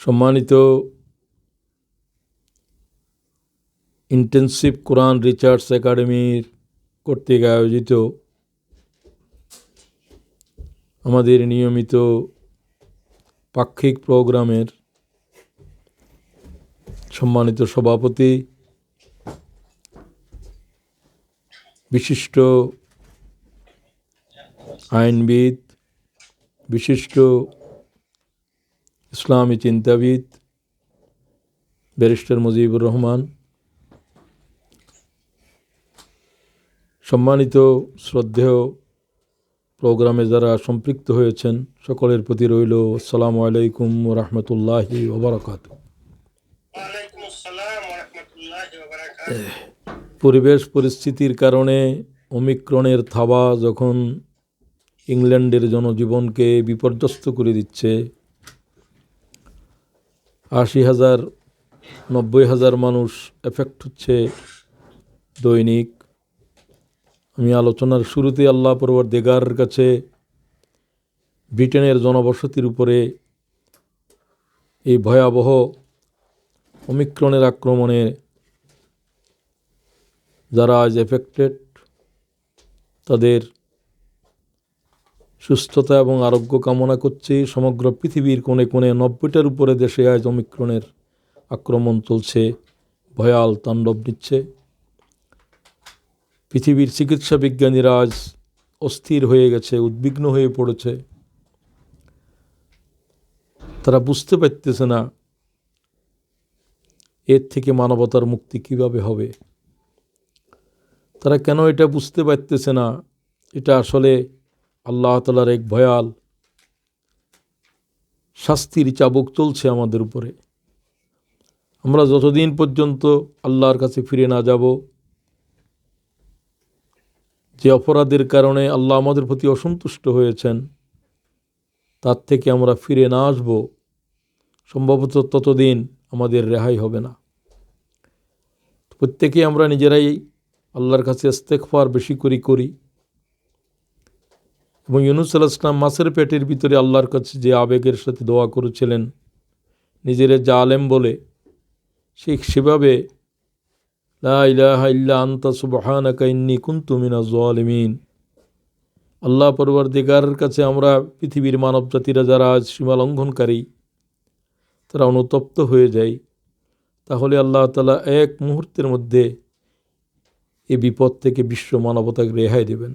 সম্মানিত ইন্টেন্সিভ কোরআন রিসার্চ একাডেমির কর্তৃক আয়োজিত আমাদের নিয়মিত পাক্ষিক প্রোগ্রামের সম্মানিত সভাপতি, বিশিষ্ট আইনবিদ, বিশিষ্ট ইসলামী চিন্তাবিদ ব্যারিস্টার মুজিবুর রহমান, সম্মানিত শ্রদ্ধেয় প্রোগ্রামে যারা সম্পৃক্ত হয়েছেন সকলের প্রতি রইল আসসালামু আলাইকুম ওয়া রাহমাতুল্লাহি ওয়া বারাকাতুহু। পরিবেশ পরিস্থিতির কারণে ওমিক্রনের থাবা যখন ইংল্যান্ডের জনজীবনকে বিপর্যস্ত করে দিচ্ছে, ৮০,০০০ ৯০,০০০ মানুষ এফেক্ট হচ্ছে দৈনিক। আমি আলোচনার শুরুতে আল্লাহ পরওয়ারদিগারের কাছে ব্রিটেনের জনবসতির উপরে এই ভয়াবহ ওমিক্রনের আক্রমণে যারা আজ এফেক্টেড তাদের সুস্থতা এবং আরোগ্য কামনা করছি। সমগ্র পৃথিবীর কোণে কোণে ৯০টার উপরে দেশে আজ ওমিক্রনের আক্রমণ চলছে, ভয়াল তাণ্ডব নিচ্ছে। পৃথিবীর চিকিৎসা বিজ্ঞানীরা আজ অস্থির হয়ে গেছে, উদ্বিগ্ন হয়ে পড়েছে। তারা বুঝতে পারতেছে না এর থেকে মানবতার মুক্তি কিভাবে হবে। তারা কেন এটা বুঝতে পারতেছে না? এটা আসলে আল্লাহ তাআলার এক ভয়াল শাস্তির চাবুক চলছে আমাদের উপরে। আমরা যতদিন পর্যন্ত আল্লাহর কাছে ফিরে না যাব, যে অপরাধের কারণে আল্লাহ আমাদের প্রতি অসন্তুষ্ট হয়েছেন তার থেকে আমরা ফিরে না আসব, সম্ভবত ততদিন আমাদের রেহাই হবে না। প্রত্যেকেই আমরা নিজেরাই আল্লাহর কাছে ইস্তেগফার বেশি করি এবং ইউনূস আলাইহিস সালাম মাছের পেটের ভিতরে আল্লাহর কাছে যে আবেগের সাথে দোয়া করেছিলেন, নিজের জালেম বলে, সেভাবে লা ইলাহা ইল্লা আনতা সুবহানাকা ইন্নী কুনতু মিনাজ জালিমিন। আল্লাহ পরওয়ারদিগারের কাছে আমরা পৃথিবীর মানব জাতিরা যারা আজ সীমা লঙ্ঘনকারী, তারা অনুতপ্ত হয়ে যায়, তাহলে আল্লাহ তাআলা এক মুহূর্তের মধ্যে এই বিপদ থেকে বিশ্ব মানবতাকে রেহাই দেবেন।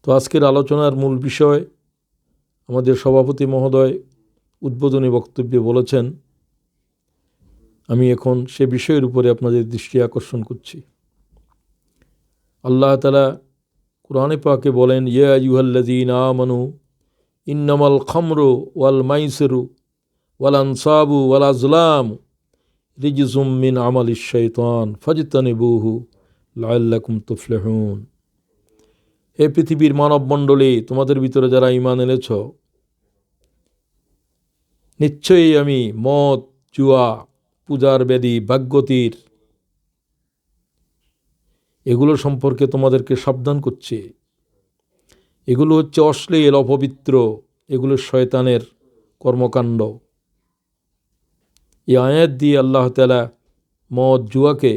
তো আজকের আলোচনার মূল বিষয়, আমাদের সভাপতি মহোদয় উদ্বোধনী বক্তব্যে বলেছেন, আমি এখন সে বিষয়ের উপরে আপনাদের দৃষ্টি আকর্ষণ করছি। আল্লাহ তাআলা কুরআনে পাকে বলেন, ইয়া আইয়ুহাল্লাযীনা আমানু ইন্নামাল খামরু ওয়াল মাইসিরু ওয়াল আনসাবু ওয়াল আজলামু রিজসুম মিন আমালিশ শাইতান ফাজতানিবুহু লাআল্লাকুম তুফলিহুন। হে পৃথিবীর মানব মণ্ডলী, তোমাদের ভিতরে যারা ঈমান এনেছ, নিশ্চয়ই আমি মদ, জুয়া, পূজার বেদী, ভাগ্যতীর এগুলো সম্পর্কে তোমাদেরকে সাবধান করছি। এগুলো হচ্ছে অশ্লীল, অপবিত্র, এগুলো শয়তানের কর্মকাণ্ড। এই আয়াত দিয়ে আল্লাহ তাআলা মদ, জুয়াকে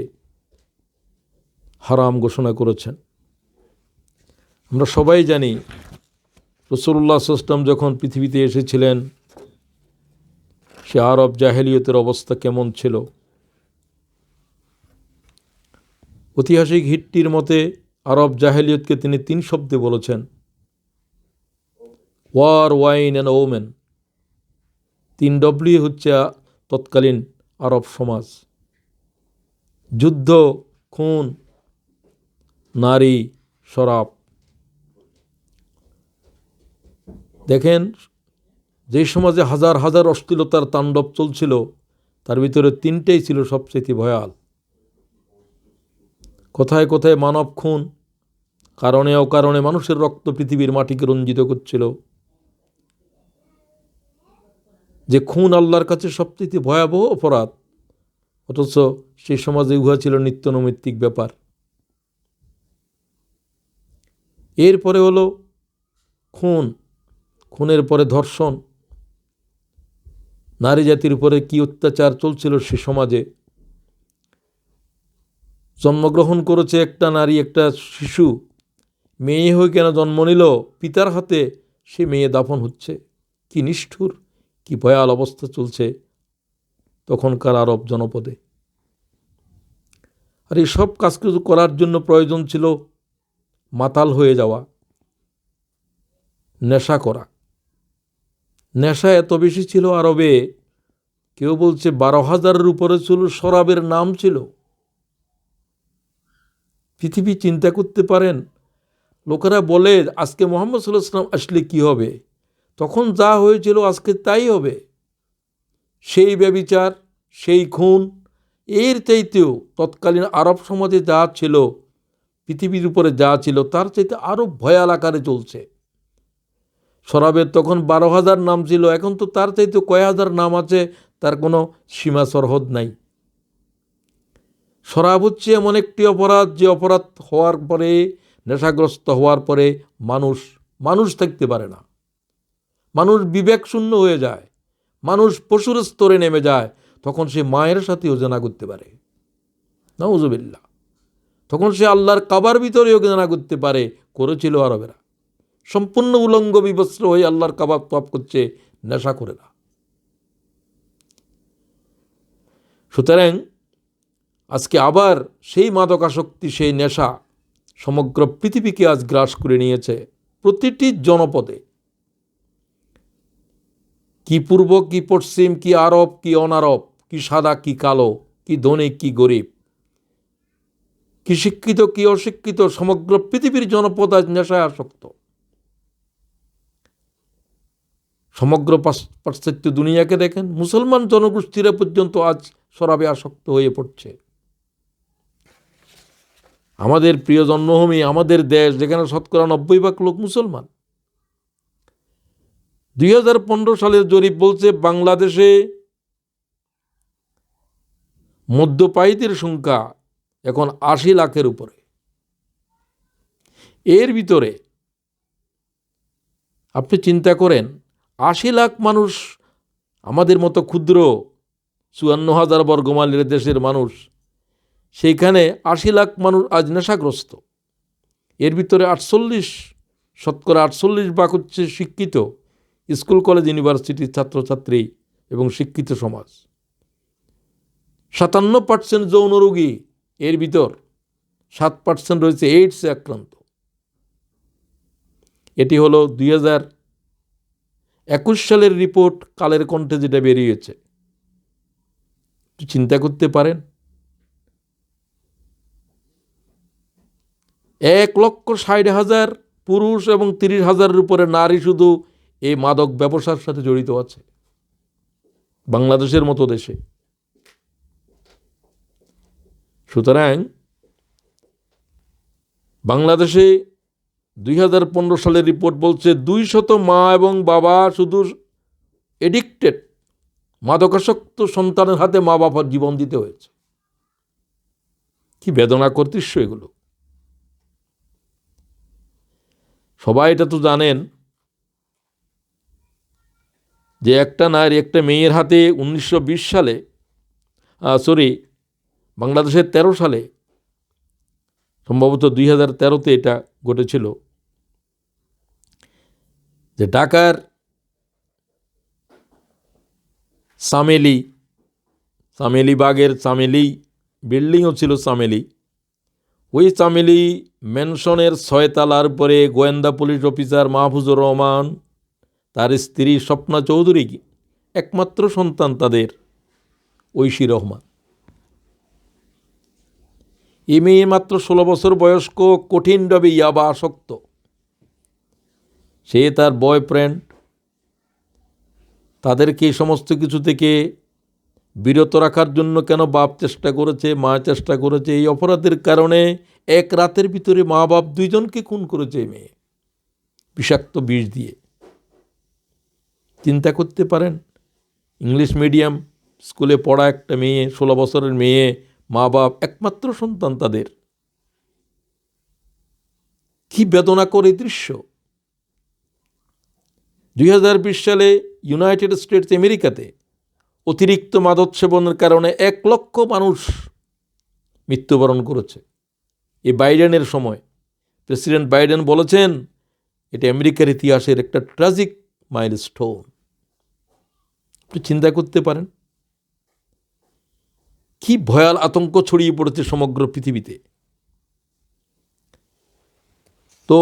হারাম ঘোষণা করেছেন। আমরা সবাই জানি রাসূলুল্লাহ সাল্লাল্লাহু আলাইহি ওয়াসাল্লাম যখন পৃথিবীতে এসেছিলেন, সে আরব জাহেলিয়তের অবস্থা কেমন ছিল। ঐতিহাসিক হিট্টির মতে আরব জাহেলিয়তকে তিনি ৩ শব্দে বলেছেন: war, wine and women. 3W হচ্ছে তৎকালীন আরব সমাজ: যুদ্ধ, খুন, নারী, শরাব। দেখেন, যে সমাজে হাজার হাজার অশ্লীলতার তাণ্ডব চলছিল, তার ভিতরে 3টেই ছিল সবচেয়ে ভয়াল। কোথায় কোথায় মানব খুন, কারণে অকারণে মানুষের রক্ত পৃথিবীর মাটিকে রঞ্জিত করছিল। যে খুন আল্লাহর কাছে সবচেয়ে ভয়াবহ অপরাধ, অথচ সেই সমাজে উহা ছিল নিত্য নৈমিত্তিক ব্যাপার। এরপরে হলো খুন, খুনের পরে ধর্ষণ, নারী জাতির উপরে কি অত্যাচার চলছিল সে সমাজে। জন্মগ্রহণ করেছে একটা নারী, একটা শিশু, মেয়ে হয়ে কেন জন্ম নিল, পিতার হাতে সে মেয়ে দাফন হচ্ছে। কি নিষ্ঠুর, কি ভয়াল অবস্থা চলছে তখনকার আরব জনপদে। আর এই সব কাজ কিছু করার জন্য প্রয়োজন ছিল মাতাল হয়ে যাওয়া, নেশা করা। নেশা এত বেশি ছিল আরবে, কেউ বলছে 12,000-এর উপরে ছিল শরাবের নাম ছিল। পৃথিবী চিন্তা করতে পারেন, লোকেরা বলে আজকে মুহাম্মদ সাল্লাল্লাহু আলাইহি ওয়াসাল্লাম আসলে কি হবে, তখন যা হয়েছিল আজকে তাই হবে। সেই ব্যভিচার, সেই খুন, এর চাইতেও তৎকালীন আরব সমাজে যা ছিল, পৃথিবীর উপরে যা ছিল তার চাইতে আরও ভয়াল আকারে চলছে। শরাবের তখন 12,000 নাম ছিল, এখন তো তার চাইতে কয় হাজার নাম আছে, তার কোনো সীমা সরহদ নাই। শরাব হচ্ছে এমন একটি অপরাধ, যে অপরাধ হওয়ার পরে, নেশাগ্রস্ত হওয়ার পরে মানুষ থাকতে পারে না, মানুষ বিবেক শূন্য হয়ে যায়, মানুষ পশুর স্তরে নেমে যায়। তখন সে মায়ের সাথেও জেনা করতে পারে, নাউজুবিল্লাহ। তখন সে আল্লাহর কাবার ভিতরেও জেনা করতে পারে, করেছিল আরবেরা। সম্পূর্ণ উলঙ্গ বিবস্ত্র হয়ে আল্লাহর কাবার তওয়াফ করছে, নেশা করে না। সুতরাং আজকে আবার সেই মাদকাসক্তি, সেই নেশা সমগ্র পৃথিবীকে আজ গ্রাস করে নিয়েছে। প্রতিটি জনপদে, কি পূর্ব, কি পশ্চিম, কি আরব, কি অনারব, কি সাদা, কি কালো, কি ধনী, কি গরিব, কি শিক্ষিত, কি অশিক্ষিত, সমগ্র পৃথিবীর জনপদ আজ নেশায় আসক্ত। সমগ্র পাশ্চাত্য দুনিয়াকে দেখেন, মুসলমান জনগোষ্ঠীরা পর্যন্ত আজ শরাবে আসক্ত হয়ে পড়ছে। আমাদের প্রিয় জন্মভূমি, আমাদের দেশ, যেখানে শতকরা 90% লোক মুসলমান। 2015 সালের জরিপ বলছে বাংলাদেশে মদ্যপায়ীদের সংখ্যা এখন 80 লাখের উপরে। এর ভিতরে আপনি চিন্তা করেন, 80 লাখ মানুষ, আমাদের মতো ক্ষুদ্র 54,000 বর্গমাইলের দেশের মানুষ, সেইখানে 80 লাখ মানুষ আজ নেশাগ্রস্ত। এর ভিতরে শতকরা 48% হচ্ছে শিক্ষিত, স্কুল কলেজ ইউনিভার্সিটির ছাত্রছাত্রী এবং শিক্ষিত সমাজ। 57% যৌন রোগী, এর ভিতর 7% রয়েছে এইডসে আক্রান্ত। এটি হলো 2021 সালের রিপোর্ট, কালের কণ্ঠে যেটা বেরিয়েছে। চিন্তা করতে পারেন, 1,60,000 পুরুষ এবং 30,000-এর উপরে নারী শুধু এই মাদক ব্যবসার সাথে জড়িত আছে বাংলাদেশের মতো দেশে। সুতরাং বাংলাদেশে 2015 সালের রিপোর্ট বলছে 200 মা এবং বাবা শুধু এডিক্টেড, মাদকাসক্ত সন্তানের হাতে মা বাবার জীবন দিতে হয়েছে। কি বেদনাকর দৃশ্য এগুলো। সবাই এটা তো জানেন যে একটা মেয়ের হাতে 1920 সালে, বাংলাদেশের 13 সালে, সম্ভবত 2013-তে এটা ঘটেছিল, যে ঢাকার চামেলি বাগের চামেলি বিল্ডিংও ছিল চামেলি, ওই চামেলি ম্যানশনের 6 তলার উপরে গোয়েন্দা পুলিশ অফিসার মাহফুজুর রহমান, তার স্ত্রী স্বপ্না চৌধুরী, একমাত্র সন্তান তাদের ঐশী রহমান। এই মেয়ে মাত্র 16 বছর বয়স্ক, কঠিনভাবে ইয়াবা আসক্ত। সে তার বয়ফ্রেন্ড, তাদেরকে এই সমস্ত কিছু থেকে বিরত রাখার জন্য কেন বাপ চেষ্টা করেছে, মা চেষ্টা করেছে। এই অপরাধের কারণে এক রাতের ভিতরে মা বাপ 2 জনকে খুন করেছে এই মেয়ে, বিষাক্ত বিষ দিয়ে। চিন্তা করতে পারেন, ইংলিশ মিডিয়াম স্কুলে পড়া একটা মেয়ে, 16 বছরের মেয়ে, মা বাপ, একমাত্র সন্তান তাদের। কি বেদনাকর এই দৃশ্য। 2020 সালে ইউনাইটেড স্টেটস আমেরিকাতে অতিরিক্ত মাদক সেবনের কারণে 1 লক্ষ মানুষ মৃত্যুবরণ করেছে। এই বাইডেনের সময় প্রেসিডেন্ট বাইডেন বলেছেন এটা আমেরিকার ইতিহাসের একটা ট্র্যাজিক মাইলস্টোন। আপনি চিন্তা করতে পারেন কি ভয়াল আতঙ্ক ছড়িয়ে পড়েছে সমগ্র পৃথিবীতে। তো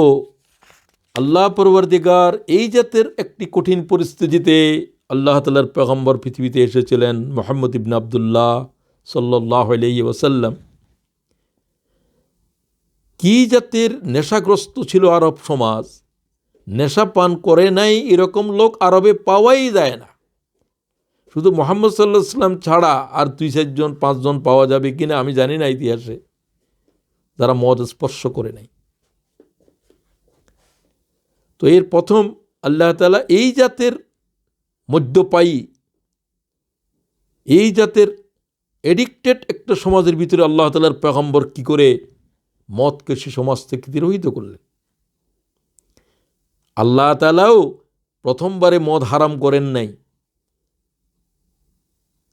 আল্লাহ পরওয়ারদিগার এই জাতের একটি কঠিন পরিস্থিতিতে আল্লাহ তাআলার পয়গম্বর পৃথিবীতে এসেছিলেন মুহাম্মদ ইবনে আবদুল্লাহ সাল্লাল্লাহু আলাইহি ওয়াসাল্লাম। কি জাতের নেশাগ্রস্ত ছিল আরব সমাজ, নেশা পান করে নাই এরকম লোক আরবে পাওয়াই যায় না। শুধু মুহাম্মদ সাল্লাল্লাহু আলাইহি ওয়াসাল্লাম ছাড়া আর 2-4 জন 5 জন পাওয়া যাবে কিনা আমি জানি না ইতিহাসে, যারা মদ স্পর্শ করে নাই। তো এর প্রথম আল্লাহ তাআলা এই জাতের মদ্যপায়ী, এই জাতের এডিক্টেড একটা সমাজের ভিতরে আল্লাহ তাআলার পয়গম্বর কি করে মদকে সে সমাজ থেকে তিরোহিত করলেন। আল্লাহ তাআলাও প্রথমবারে মদ হারাম করেন নাই।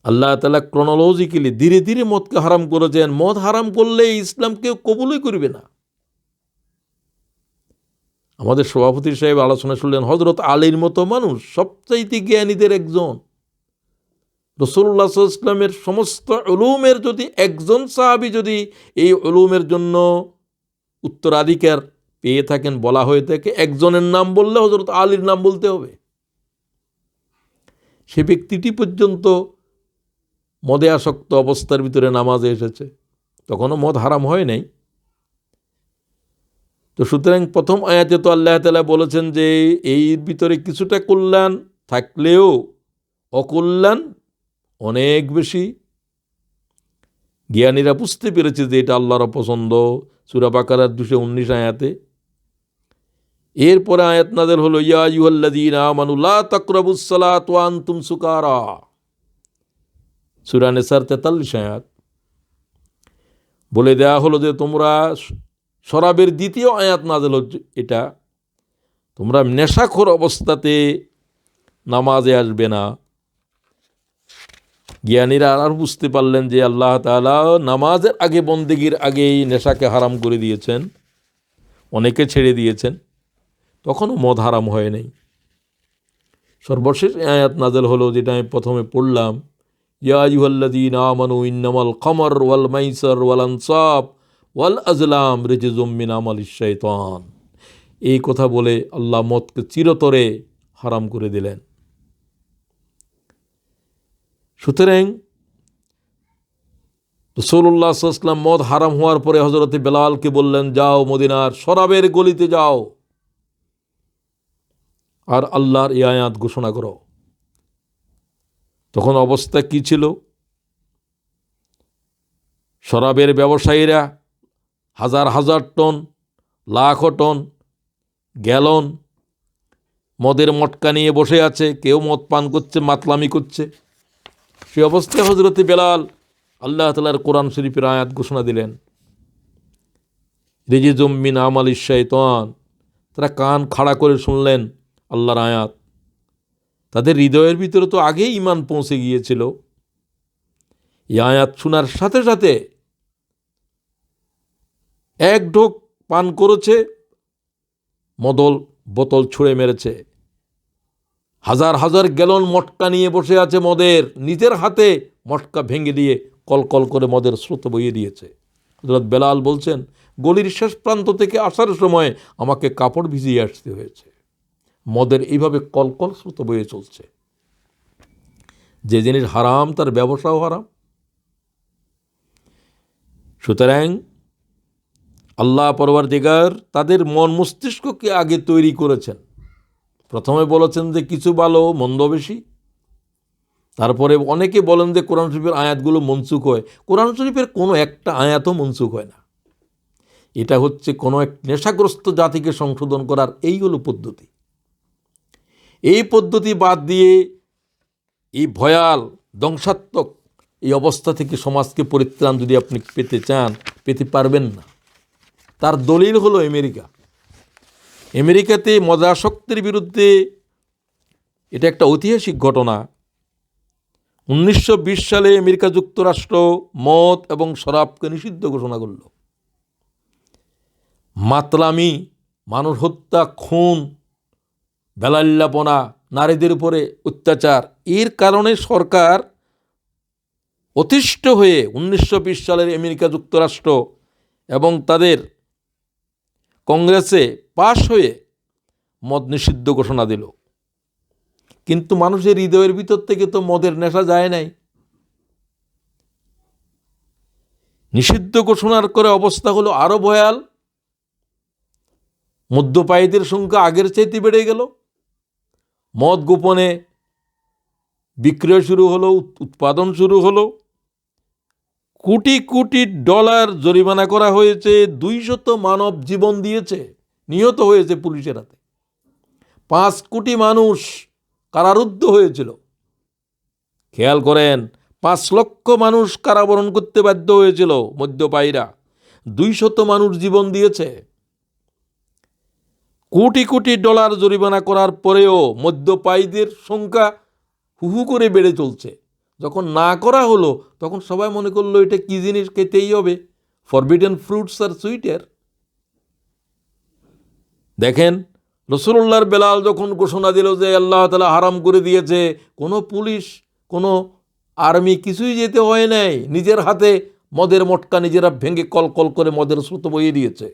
আল্লাহ তাআলা ক্রনোলজিক্যালি ধীরে ধীরে মদকে হারাম করেছেন। মদ হারাম করলে ইসলাম কেউ কবুলই করবে না। আমাদের সভাপতি সাহেব আলোচনা শুনলেন, হযরত আলীর মতো মানুষ সবচাইতে জ্ঞানীদের একজন, রাসূলুল্লাহ সাল্লাল্লাহু আলাইহি ওয়াসাল্লামের সমস্ত উলুমের যদি একজন সাহাবী যদি এই উলুমের জন্য উত্তরাধিকার পেয়ে থাকেন, বলা হয়ে থাকে, একজনের নাম বললে হযরত আলীর নাম বলতে হবে। সে ব্যক্তিটি পর্যন্ত মদে আসক্ত অবস্থার ভিতরে নামাজে এসেছে, তখনও মদ হারাম হয় নাই। তো সুতরাং প্রথম আয়াতে তো আল্লাহ তাআলা বলেছেন যে এই ভিতরে কিছুটা কল্যাণ থাকলেও অকল্যাণ অনেক বেশি। জ্ঞানীরা বুঝতে পেরেছে যে এটা আল্লাহর অপছন্দ, সূরা বাকারার 219 আয়াতে। এরপরে আয়াত নাযিল হলো, ইয়া আইয়ুহাল্লাযীনা আমানু লা তাকরাবুস সালাত ওয়া আনতুম সুকারা, সূরা নিসার 43 আয়াত। বলে দেয়া হলো যে তোমরা, শরাবের দ্বিতীয় আয়াত নাযিল হচ্ছে এটা, তোমরা নেশাখোর অবস্থাতে নামাজে আসবে না। জ্ঞানীরা আর বুঝতে পারলেন যে আল্লাহ তাআলা নামাজের আগে, বন্দেগীর আগেই নেশাকে হারাম করে দিয়েছেন, অনেকে ছেড়ে দিয়েছেন, তখনও মদ হারাম হয় নাই। সর্বশেষ আয়াত নাযিল হলো যেটা আমি প্রথমে পড়লাম, ইয়া আইয়ুহাল্লাযীনা আমানু ইন্নামাল খামর ওয়াল মাইসির ওয়াল আনসাব ওয়াল আজলাম রিজজুম মিন আমালিশ শাইতান। এই কথা বলে আল্লাহ মদকে চিরতরে হারাম করে দিলেন। সুতরাং রাসূলুল্লাহ সাল্লাল্লাহু আলাইহি ওয়াসাল্লাম মদ হারাম হওয়ার পরে হযরত বেলালকে বললেন, যাও মদিনার শরাবের গলিতে যাও আর আল্লাহর এই আয়াত ঘোষণা করো। তখন অবস্থা কি ছিল? শরাবের ব্যবসায়ীরা হাজার হাজার টন, লাখো টন, গ্যালন মদের মটকা নিয়ে বসে আছে, কেউ মদ পান করছে, মাতলামি করছে। সে অবস্থায় হযরত বেলাল আল্লাহ তাআলার কোরআন শরীফের আয়াত ঘোষণা দিলেন, রিজজুম মিন আমালিশ শাইতান। তারা কান খাড়া করে শুনলেন আল্লাহর আয়াত। তাদের হৃদয়ের ভিতরে তো আগেই ঈমান পৌঁছে গিয়েছিল। এই আয়াত শোনার সাথে সাথে এক ঢোক পান করেছে, মদল বোতল ছুঁড়ে মেরেছে। হাজার হাজার গ্যালন মটকা নিয়ে বসে আছে মদের, নিজের হাতে মটকা ভেঙে দিয়ে কলকল করে মদের স্রোত বইয়ে দিয়েছে। হযরত বেলাল বলছেন, গলির শেষ প্রান্ত থেকে আসার সময় আমাকে কাপড় ভিজিয়ে আসতে হয়েছে। মদের এইভাবে কলকল স্রোত বয়ে চলছে। যে জিনিস হারাম তার ব্যবসাও হারাম। সুতরাং আল্লাহ পরওয়ারদিগার তাদের মন মস্তিষ্ককে আগে তৈরি করেছেন। প্রথমে বলেছেন যে কিছু ভালো মন্দ বেশি, তারপরে অনেকে বলেন যে কোরআন শরীফের আয়াতগুলো মনসুখ হয়। কোরআন শরীফের কোনো একটা আয়াতও মনসুখ হয় না। এটা হচ্ছে কোনো এক নেশাগ্রস্ত জাতিকে সংশোধন করার এই হলো পদ্ধতি। এই পদ্ধতি বাদ দিয়ে এই ভয়াল ধ্বংসাত্মক এই অবস্থা থেকে সমাজকে পরিত্রাণ যদি আপনি পেতে চান, পেতে পারবেন না। তার দলিল হলো আমেরিকা। আমেরিকাতে মদাসক্তের বিরুদ্ধে, এটা একটা ঐতিহাসিক ঘটনা, 1920 সালে আমেরিকা যুক্তরাষ্ট্র মদ এবং শরাবকে নিষিদ্ধ ঘোষণা করল। মাতলামি, মানুষ হত্যা, খুন, বেলাল্লাপনা, নারীদের উপরে অত্যাচার, এর কারণে সরকার অতিষ্ঠ হয়ে 1920 সালের আমেরিকা যুক্তরাষ্ট্র এবং তাদের কংগ্রেসে পাশ হয়ে মদ নিষিদ্ধ ঘোষণা দিল। কিন্তু মানুষের হৃদয়ের ভিতর থেকে তো মদের নেশা যায় নাই। নিষিদ্ধ ঘোষণার করে অবস্থা হলো আরো ভয়াল। মদ্যপায়ীদের সংখ্যা আগের চাইতে বেড়ে গেল। মদ গোপনে বিক্রয় শুরু হলো, উৎপাদন শুরু হলো। কোটি কোটি ডলার জরিমানা করা হয়েছে। 200 মানব জীবন দিয়েছে, নিহত হয়েছে পুলিশের হাতে। 5 কোটি মানুষ কারারুদ্ধ হয়েছিল। খেয়াল করেন, 5 লক্ষ মানুষ কারাবরণ করতে বাধ্য হয়েছিল মদ্যপায়ীরা। 200 মানুষ জীবন দিয়েছে। কোটি কোটি ডলার জরিমানা করার পরেও মদ্যপায়ীদের সংখ্যা হু করে বেড়ে চলছে। যখন না করা হলো তখন সবাই মনে করলো এটা কি জিনিস, খেতেই হবে, ফরবিডেন ফ্রুটস আর সুইটার। দেখেন, রাসূলুল্লাহর বেলাল যখন ঘোষণা দিল যে আল্লাহ তাআলা হারাম করে দিয়েছে, কোনো পুলিশ, কোনো আর্মি কিছুই যেতে হয় নাই। নিজের হাতে মদের মটকা নিজেরা ভেঙে কল কল করে মদের স্রোত বইয়ে দিয়েছে।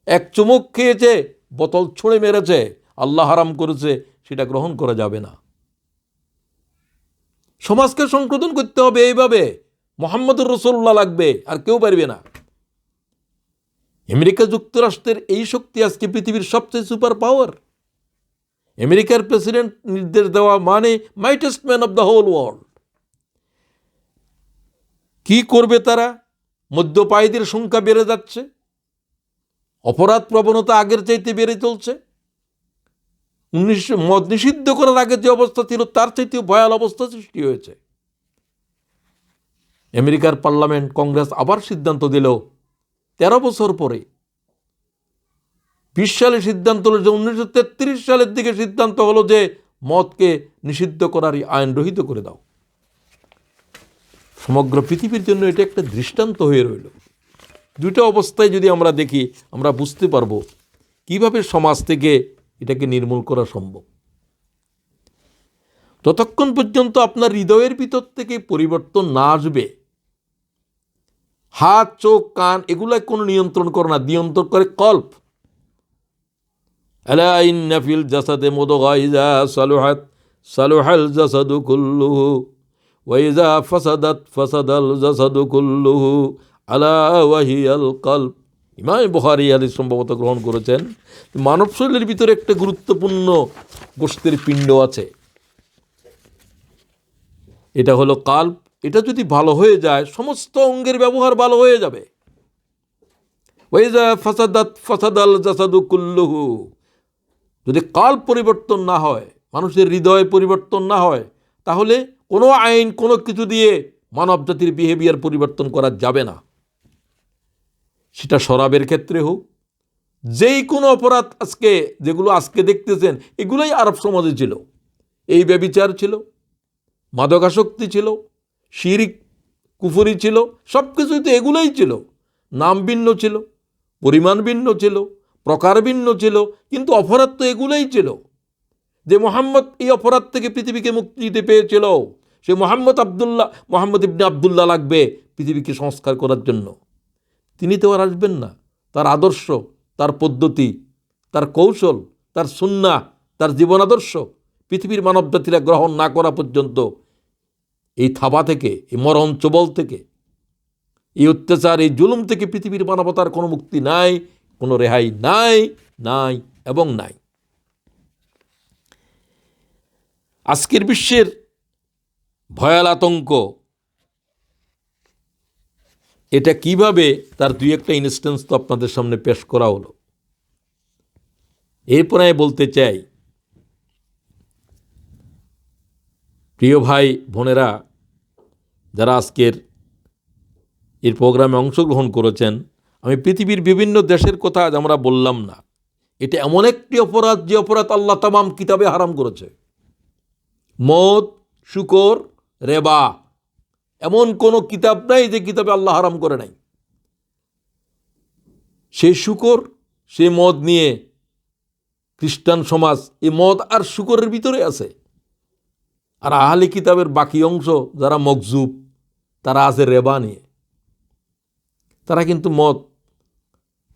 এক চুমুক খেয়েছে, বোতল ছুঁড়ে মেরেছে। আল্লাহ হারাম করেছে, সেটা গ্রহণ করা যাবে না। সমাজকে সংশোধন করতে হবে এইভাবে। মুহাম্মদুর রাসূলুল্লাহ লাগবে, আর কেউ পারবে না। আমেরিকা যুক্তরাষ্ট্রের এই শক্তি আজকে পৃথিবীর সবচেয়ে সুপার পাওয়ার। আমেরিকার প্রেসিডেন্ট নির্দেশ দেওয়া মানে mightiest man of the whole world. কি করবে তারা? মদ্যপায়ীদের সংখ্যা বেড়ে যাচ্ছে, অপরাধ প্রবণতা আগের চাইতে বেড়ে চলছে। মদ নিষিদ্ধ করার আগে যে অবস্থা ছিল তার চাইতেও ভয়াল অবস্থা সৃষ্টি হয়েছে। আমেরিকার পার্লামেন্ট, কংগ্রেস আবার সিদ্ধান্ত দিল 13 বছর পরে। 20 সালে সিদ্ধান্ত হলো যে 1933 সালের দিকে সিদ্ধান্ত হলো যে মদকে নিষিদ্ধ করার আইন রহিত করে দাও। সমগ্র পৃথিবীর জন্য এটা একটা দৃষ্টান্ত হয়ে রইল। দুটো অবস্থায় যদি আমরা দেখি, আমরা বুঝতে পারবো কিভাবে সমাজ থেকে এটাকে নির্মূল করা সম্ভব। ততক্ষণ পর্যন্ত আপনার হৃদয়ের ভিতর থেকে পরিবর্তন না আসবে, হাত, চোখ, কান এগুলাই কোনো নিয়ন্ত্রণ করে না, নিয়ন্ত্রণ করে কল্প। আলা ইন্না ফিল জাসাদে মুদগা ইযা সালুহাত সালুহাল জাসাদু কুল্লুহু ওয়া ইযা ফাসাদাত ফাসাদাল জাসাদু কুল্লুহু আলা ওয়াহিয়াল কলব। ইমাম বুখারী হাদিস সম্ভবত গ্রহণ করেছেন। মানব শরীরের ভিতরে একটা গুরুত্বপূর্ণ গোশতের পিণ্ড আছে, এটা হলো কাল্ব। এটা যদি ভালো হয়ে যায় সমস্ত অঙ্গের ব্যবহার ভালো হয়ে যাবে। ওয়াইজা ফাসাদাত ফাসাদাল জাসাদু কুল্লুহু। যদি কাল্ব পরিবর্তন না হয়, মানুষের হৃদয় পরিবর্তন না হয়, তাহলে কোনো আইন, কোনো কিছু দিয়ে মানব জাতির বিহেভিয়ার পরিবর্তন করা যাবে না। সেটা শরাবের ক্ষেত্রে হোক, যেই কোনো অপরাধ আজকে যেগুলো আজকে দেখতেছেন এগুলোই আরব সমাজে ছিল। এই ব্যভিচার ছিল, মাদকাসক্তি ছিল, শিরিক কুফরি ছিল, সব কিছুই তো এগুলোই ছিল। নাম ভিন্ন ছিল, পরিমাণ ভিন্ন ছিল, প্রকার ভিন্ন ছিল, কিন্তু অপরাধ তো এগুলোই ছিল। যে মোহাম্মদ এই অপরাধ থেকে পৃথিবীকে মুক্তি দিতে পেয়েছিল, সে মোহাম্মদ ইবনে আবদুল্লাহ লাগবে পৃথিবীকে সংস্কার করার জন্য। তিনি তো আর আসবেন না। তার আদর্শ, তার পদ্ধতি, তার কৌশল, তার সুন্নাহ, তার জীবন আদর্শ পৃথিবীর মানব জাতিরা গ্রহণ না করা পর্যন্ত এই থাবা থেকে, এই মরণ চবল থেকে, এই অত্যাচার, এই জুলুম থেকে পৃথিবীর মানবতার কোনো মুক্তি নাই, কোনো রেহাই নাই, নাই এবং নাই। আজকের বিশ্বের ভয়াল আতঙ্ক, এটা কিভাবে, তার দুই একটা ইনস্ট্যান্স তো আপনাদের সামনে পেশ করা হলো। এরপরে আমি বলতে চাই, প্রিয় ভাই বোনেরা যারা আজকের এই প্রোগ্রামে অংশগ্রহণ করেছেন, আমি পৃথিবীর বিভিন্ন দেশের কথা আজ আমরা বললাম না। এটা এমন একটি অপরাধ যে অপরাধ আল্লাহ তামাম কিতাবে হারাম করেছে। মদ, শুকর, রেবা, এমন কোনো কিতাব নাই যে কিতাবে আল্লাহ হারাম করে নাই। সে শুকর, সে মদ নিয়ে খ্রিস্টান সমাজ এই মদ আর শুকরের ভিতরে আছে। আর আহলে কিতাবের বাকি অংশ যারা মকজুব, তারা আছে রেবা নিয়ে। তারা কিন্তু মদ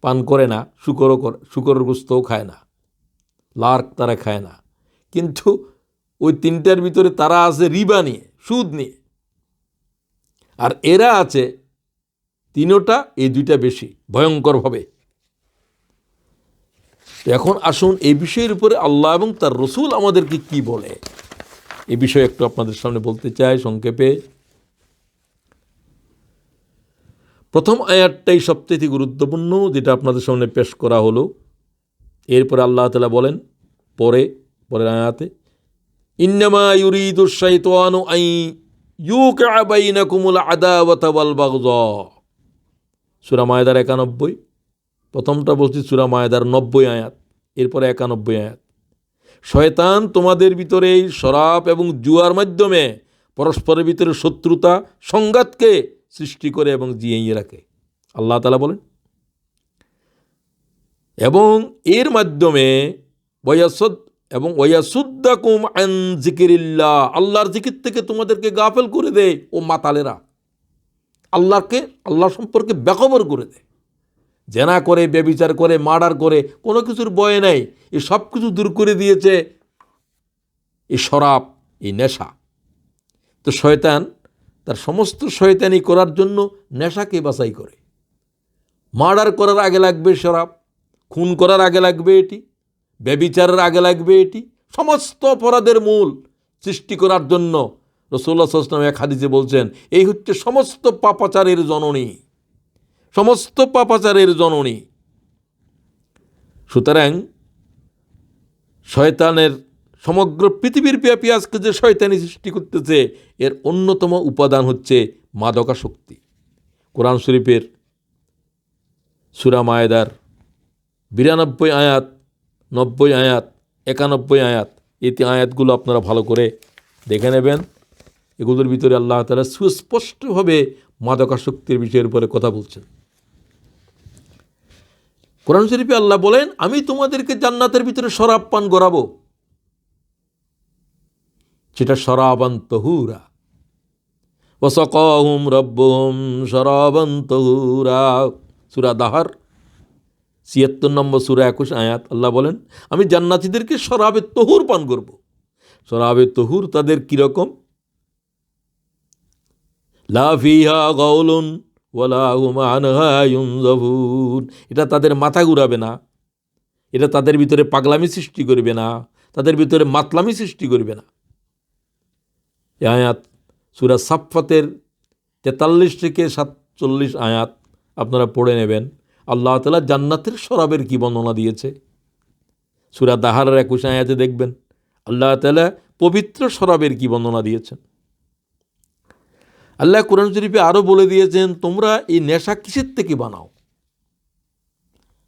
পান করে না, শুকরের গোস্তও খায় না, লার্ক তারা খায় না, কিন্তু ওই তিনটার ভিতরে তারা আছে রিবা নিয়ে, সুদ নিয়ে। আর এরা আছে তিনোটা, এই দুইটা বেশি ভয়ঙ্করভাবে। এখন আসুন এই বিষয়ের উপরে আল্লাহ এবং তার রসুল আমাদেরকে কি বলে, এই বিষয়ে একটু আপনাদের সামনে বলতে চাই সংক্ষেপে। প্রথম আয়াতটাই সবচেয়ে গুরুত্বপূর্ণ, যেটা আপনাদের সামনে পেশ করা হলো। এরপরে আল্লাহ তাআলা বলেন পরের আয়াতে, ইন্নামা ইউরিদুশ শাইতানু আন ইউকিআ বাইনাকুমুল আদাওয়াতা ওয়াল বাগযা। সূরা মায়েদার 91, প্রথমটা বলছি সূরা মায়েদার 90 আয়াত, এরপরে 91 আয়াত। শয়তান তোমাদের ভিতরে শরাব এবং জুয়ার মাধ্যমে পরস্পরের ভিতরে শত্রুতা সংঘাতকে সৃষ্টি করে এবং জিইয়ে রাখে, আল্লাহ তাআলা বলেন। এবং এর মাধ্যমে ওয়ায়াসুদ্দাকুম আন যিকিরিল্লাহ, আল্লাহর জিকির থেকে তোমাদেরকে গাফেল করে দেয়। ও মাতালেরা আল্লাহ সম্পর্কে বেখবর করে দেয়। জেনা করে, ব্যভিচার করে, মার্ডার করে, কোনো কিছুর ভয় নাই। এই সব কিছু দূর করে দিয়েছে এই শরাব, এই নেশা। তো শয়তান তার সমস্ত শয়তানি করার জন্য নেশাকে বাছাই করে। মার্ডার করার আগে লাগবে শরাব, খুন করার আগে লাগবে এটি, ব্যভিচারের আগে লাগবে এটি। সমস্ত অপরাধের মূল সৃষ্টি করার জন্য রাসূলুল্লাহ সাল্লাল্লাহু আলাইহি ওয়াসাল্লাম এক হাদিসে বলছেন, এই হচ্ছে সমস্ত পাপাচারের জননী, সমস্ত পাপাচারের জননী। সুতরাং শয়তানের সমগ্র পৃথিবীর ব্যাপী আজকে যে শয়তানি সৃষ্টি করতেছে, এর অন্যতম উপাদান হচ্ছে মাদকাসক্তি। কোরআন শরীফের সূরা মায়েদার 92 আয়াত, 90 আয়াত, 91 আয়াত, এই আয়াতগুলো আপনারা ভালো করে দেখে নেবেন। এগুলোর ভিতরে আল্লাহ তাআলা সুস্পষ্টভাবে মাদকাসক্তির বিষয়ের উপরে কথা বলছেন। কোরআন শরীফে আল্লাহ বলেন, আমি তোমাদেরকে জান্নাতের ভিতরে শরাব পান করাবো, সেটা শরাবান তাহুরা। ওয়াসাকাহুম রাব্বুহুম শরাবান তাহুরা, সূরা দাহার ৭৬ নম্বর সূরা ২১ আয়াত। আল্লাহ বলেন, আমি জান্নাতীদেরকে শরাবে তহুর পান করব। শরাবে তহুর তাদের কীরকম? লা ফিহা গাউলুন ওয়ালা হুম আনহা ইউনজাফুন, এটা তাদের মাথা ঘুরাবে না, এটা তাদের ভিতরে পাগলামি সৃষ্টি করবে না, তাদের ভিতরে মাতলামি সৃষ্টি করবে না। এই আয়াত সূরা সাফফাতের ৪৩ থেকে ৪৭ আয়াত আপনারা পড়ে নেবেন। আল্লাহ তাআলা জান্নাতের শরাবের কি বর্ণনা দিয়েছে। সূরা দাহারের ২১ আয়াতে দেখবেন আল্লাহ তাআলা পবিত্র শরাবের কি বর্ণনা দিয়েছেন। আল্লাহ কোরআন শরীফে আরও বলে দিয়েছেন, তোমরা এই নেশা কিসের থেকে বানাও?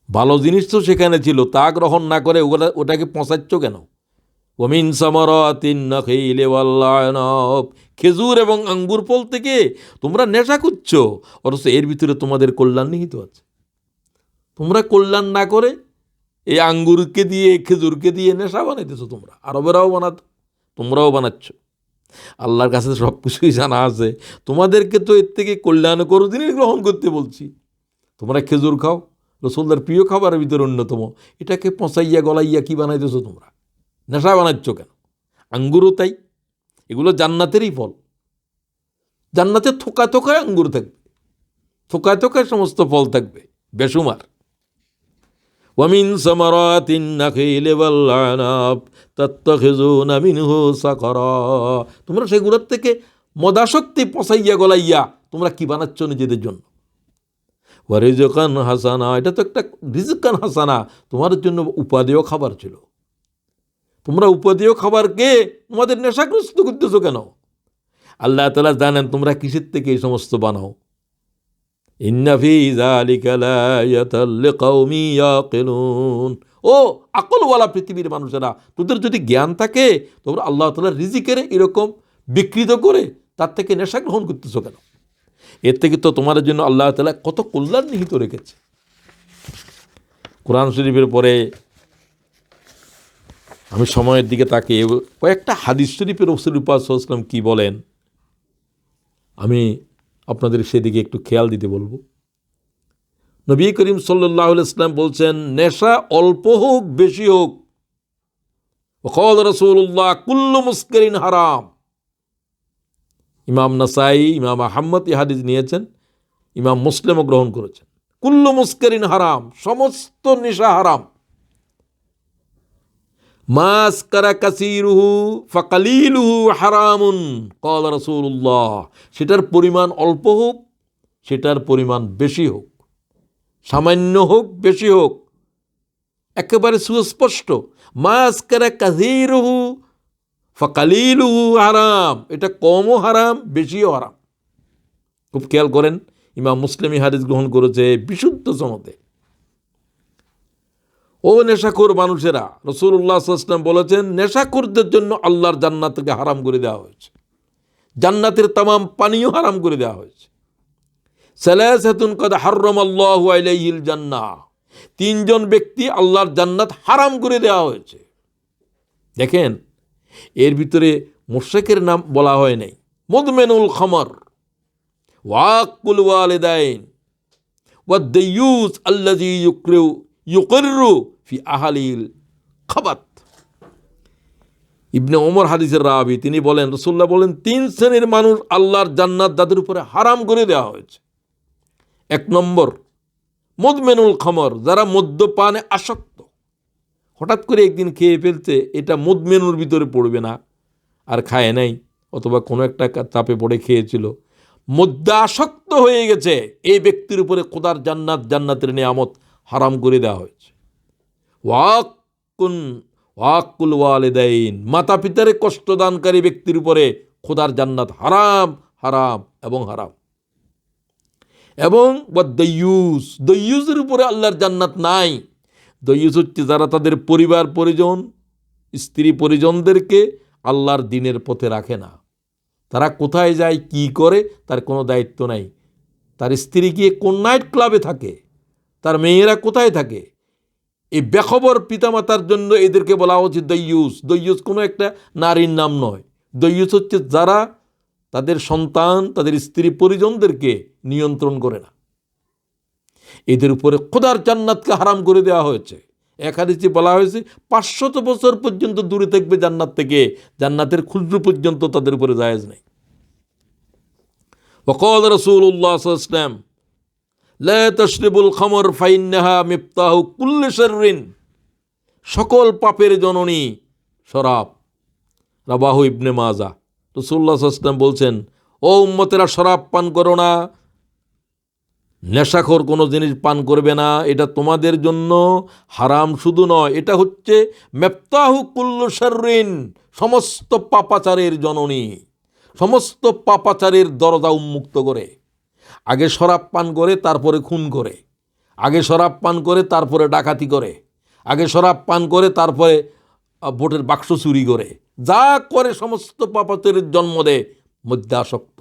ভালো জিনিস তো সেখানে ছিল, তা গ্রহণ না করে ওটাকে পচাচ্ছ কেন? ওয়ামিন সামারাতিন নাখিলি ওয়াল আনাব, খেজুর এবং আঙ্গুর ফল থেকে তোমরা নেশা করছো, অথচ এর ভিতরে তোমাদের কল্যাণ নিহিত আছে। তোমরা কল্যাণ না করে এই আঙ্গুরকে দিয়ে, খেজুরকে দিয়ে নেশা বানাইতেছো। তোমরা আরবেরাও বানাতো, তোমরাও বানাচ্ছ। আল্লাহর কাছে সব কিছুই জানা আছে। তোমাদেরকে তো এর থেকে কল্যাণকর জিনিস গ্রহণ করতে বলছি। তোমরা খেজুর খাও, রাসূলুল্লাহর প্রিয় খাবারের ভিতরে অন্যতম। এটাকে পচাইয়া গলাইয়া কি বানাইতেছো তোমরা? নেশা বানাচ্ছ কেন? আঙ্গুরও তাই, এগুলো জান্নাতেরই ফল। জান্নাতে থোকায় থোকায় আঙ্গুর থাকবে, থোকায় থোকায় সমস্ত ফল থাকবে, বেসুমার। ওয়ামিন সামারাতিন নাখিলি ওয়াল আনাব তাত্তাখিযুনা মিনহু সাকারা, তোমরা সেগুলোর থেকে মদাসক্তি পচাইয়া গলাইয়া তোমরা কি বানাচ্ছ নিজেদের জন্য। ওয়া রিজকান হাসানা, এটা তো একটা রিজকান হাসানা, তোমাদের জন্য উপাদেয় খাবার ছিল। তোমরা উপাদেয় খাবারকে তোমাদের নেশাগ্রস্ত করতেছো কেন? আল্লাহ তাআলা জানেন তোমরা কিসের থেকে এই সমস্ত বানাও। ইন্না ফি যালিকা লায়াতাল লিকাওমি ইয়াকিলুন, ও আকলওয়ালা পৃথিবীর মানুষেরা, তোদের যদি জ্ঞান থাকে তোমরা আল্লাহ তাআলার রিজিকের এরকম বিকৃত করে তার থেকে নেশা গ্রহণ করতেছো কেন? এর থেকে তো তোমার জন্য আল্লাহ তাআলা কত কল্যাণ নিহিত রেখেছে। কোরআন শরীফের পরে আমি সময়ের দিকে তাকিয়ে কয়েকটা হাদিস শরীফের রাসূল পাক সাল্লাল্লাহু আলাইহি ওয়াসাল্লাম কী বলেন আমি আপনাদের সেদিকে একটু খেয়াল দিতে বলবো। নবী করিম সাল্লাল্লাহু আলাইহি ওয়াসাল্লাম বলছেন, নেশা অল্প হোক বেশি হোক, ওয়াকাল রাসূলুল্লাহ কুল্লু মুসকিরিন হারাম। ইমাম নাসাই, ইমাম আহমদ এই হাদিস নিয়েছেন, ইমাম মুসলিমও গ্রহণ করেছেন। কুল্লু মুসকিরিন হারাম, সমস্ত নেশা হারাম। মাসকারা কাসীরুহু ফাকালিলুহু হারামুন ক্বাল রাসূলুল্লাহ। সেটার পরিমাণ অল্প হোক, সেটার পরিমাণ বেশি হোক, সামান্য হোক বেশি হোক, একেবারে সুস্পষ্ট। মাসকারা কাসীরুহু ফাকালিলুহু হারাম, এটা কমও হারাম বেশিও হারাম। খুব খেয়াল করেন, ইমাম মুসলিম এই হাদিস গ্রহণ করেছে বিশুদ্ধ সনদে। ও নেশাখোর মানুষেরা, রাসূলুল্লাহ সাল্লাল্লাহু আলাইহি ওয়াসাল্লাম বলেছেন, নেশাখোরদের জন্য আল্লাহর জান্নাত থেকে হারাম করে দেওয়া হয়েছে, জান্নাতের তামাম পানীয় হারাম করে দেওয়া হয়েছে। সালাসাতুন কাদ হাররামাল্লাহু আলাইহিল জান্নাহ, তিনজন ব্যক্তি আল্লাহর জান্নাত হারাম করে দেওয়া হয়েছে। দেখেন, এর ভিতরে মুশরিকের নাম বলা হয় নাই। মুদমিনুল খামর, ওয়াকুল ওয়ালিদাইন, ওয়াদ-দাইয়ুস আল্লাযী ইউকিরু ফি আহলিল খাবাত। ইবনে ওমর হাদিসের রাবি, তিনি বলেন, রাসূলুল্লাহ বলেন, তিন শ্রেণীর মানুষ আল্লাহর জান্নাত তাদের উপরে হারাম করে দেওয়া হয়েছে। এক নম্বর, মুদমিনুল খামর, যারা মদ্যপানে আসক্ত। হঠাৎ করে একদিন খেয়ে ফেলতে, এটা মুদমিনুর ভিতরে পড়বে না, আর খায় নাই, অথবা কোনো একটা চাপে পড়ে খেয়েছিল, মদ্যাসক্ত হয়ে গেছে, এই ব্যক্তির উপরে খোদার জান্নাত, জান্নাতের নিয়ামত হারাম করে দেওয়া হয়েছে। ওয়াকুল ওয়ালিদাইন, মাতা পিতারে কষ্টদানকারী ব্যক্তির উপরে খোদার জান্নাত হারাম, হারাম এবং হারাম। এবং ওয়াদ-দাইয়ুস, দাইয়ুসের উপরে আল্লাহর জান্নাত নাই। দাইয়ুস হচ্ছে যারা তাদের পরিবার পরিজন, স্ত্রী পরিজনদেরকে আল্লাহর দ্বীনের পথে রাখে না। তারা কোথায় যায়, কি করে, তার কোনো দায়িত্ব নাই। তার স্ত্রী গিয়ে কোন নাইট ক্লাবে থাকে, তার মেয়েরা কোথায় থাকে, এই বেখবর পিতামাতার জন্য এদেরকে বলা উচিত দাইয়ুস। দাইয়ুস কোনো একটা নারীর নাম নয়। দাইয়ুস হচ্ছে যারা তাদের সন্তান, তাদের স্ত্রী পরিজনদেরকে নিয়ন্ত্রণ করে না। এদের উপরে খোদার জান্নাতকে হারাম করে দেওয়া হয়েছে। এক হাদিসে বলা হয়েছে 500 বছর পর্যন্ত দূরে থাকবে জান্নাত থেকে, জান্নাতের খুজরু পর্যন্ত তাদের উপরে জায়েজ নেই। ওয়াকাল রাসূলুল্লাহ সাল্লাল্লাহু আলাইহি ওয়াসাল্লাম, লা তাশরিবুল খামর ফাইন্নাহা মিফতাহু কুল্লি শাররিন, সকল পাপের জননী শরাব। রাবাহু ইবনে মাজাহ। রাসূলুল্লাহ সাল্লাল্লাহু আলাইহি ওয়াসাল্লাম বলছেন, ও উম্মতেরা, শরাব পান করো না, নেশাখোর কোনো জিনিস পান করবে না, এটা তোমাদের জন্য হারাম শুধু নয়, এটা হচ্ছে মিফতাহু কুল্লি শাররিন, সমস্ত পাপাচারের জননী, সমস্ত পাপাচারের দরজা উন্মুক্ত করে। আগে শরাব পান করে, তারপরে খুন করে, আগে শরাব পান করে, তারপরে ডাকাতি করে, আগে শরাব পান করে, তারপরে ভোটের বাক্স চুরি করে, যা করে সমস্ত পাপাচারের জন্ম দেয় মদ্যাসক্ত।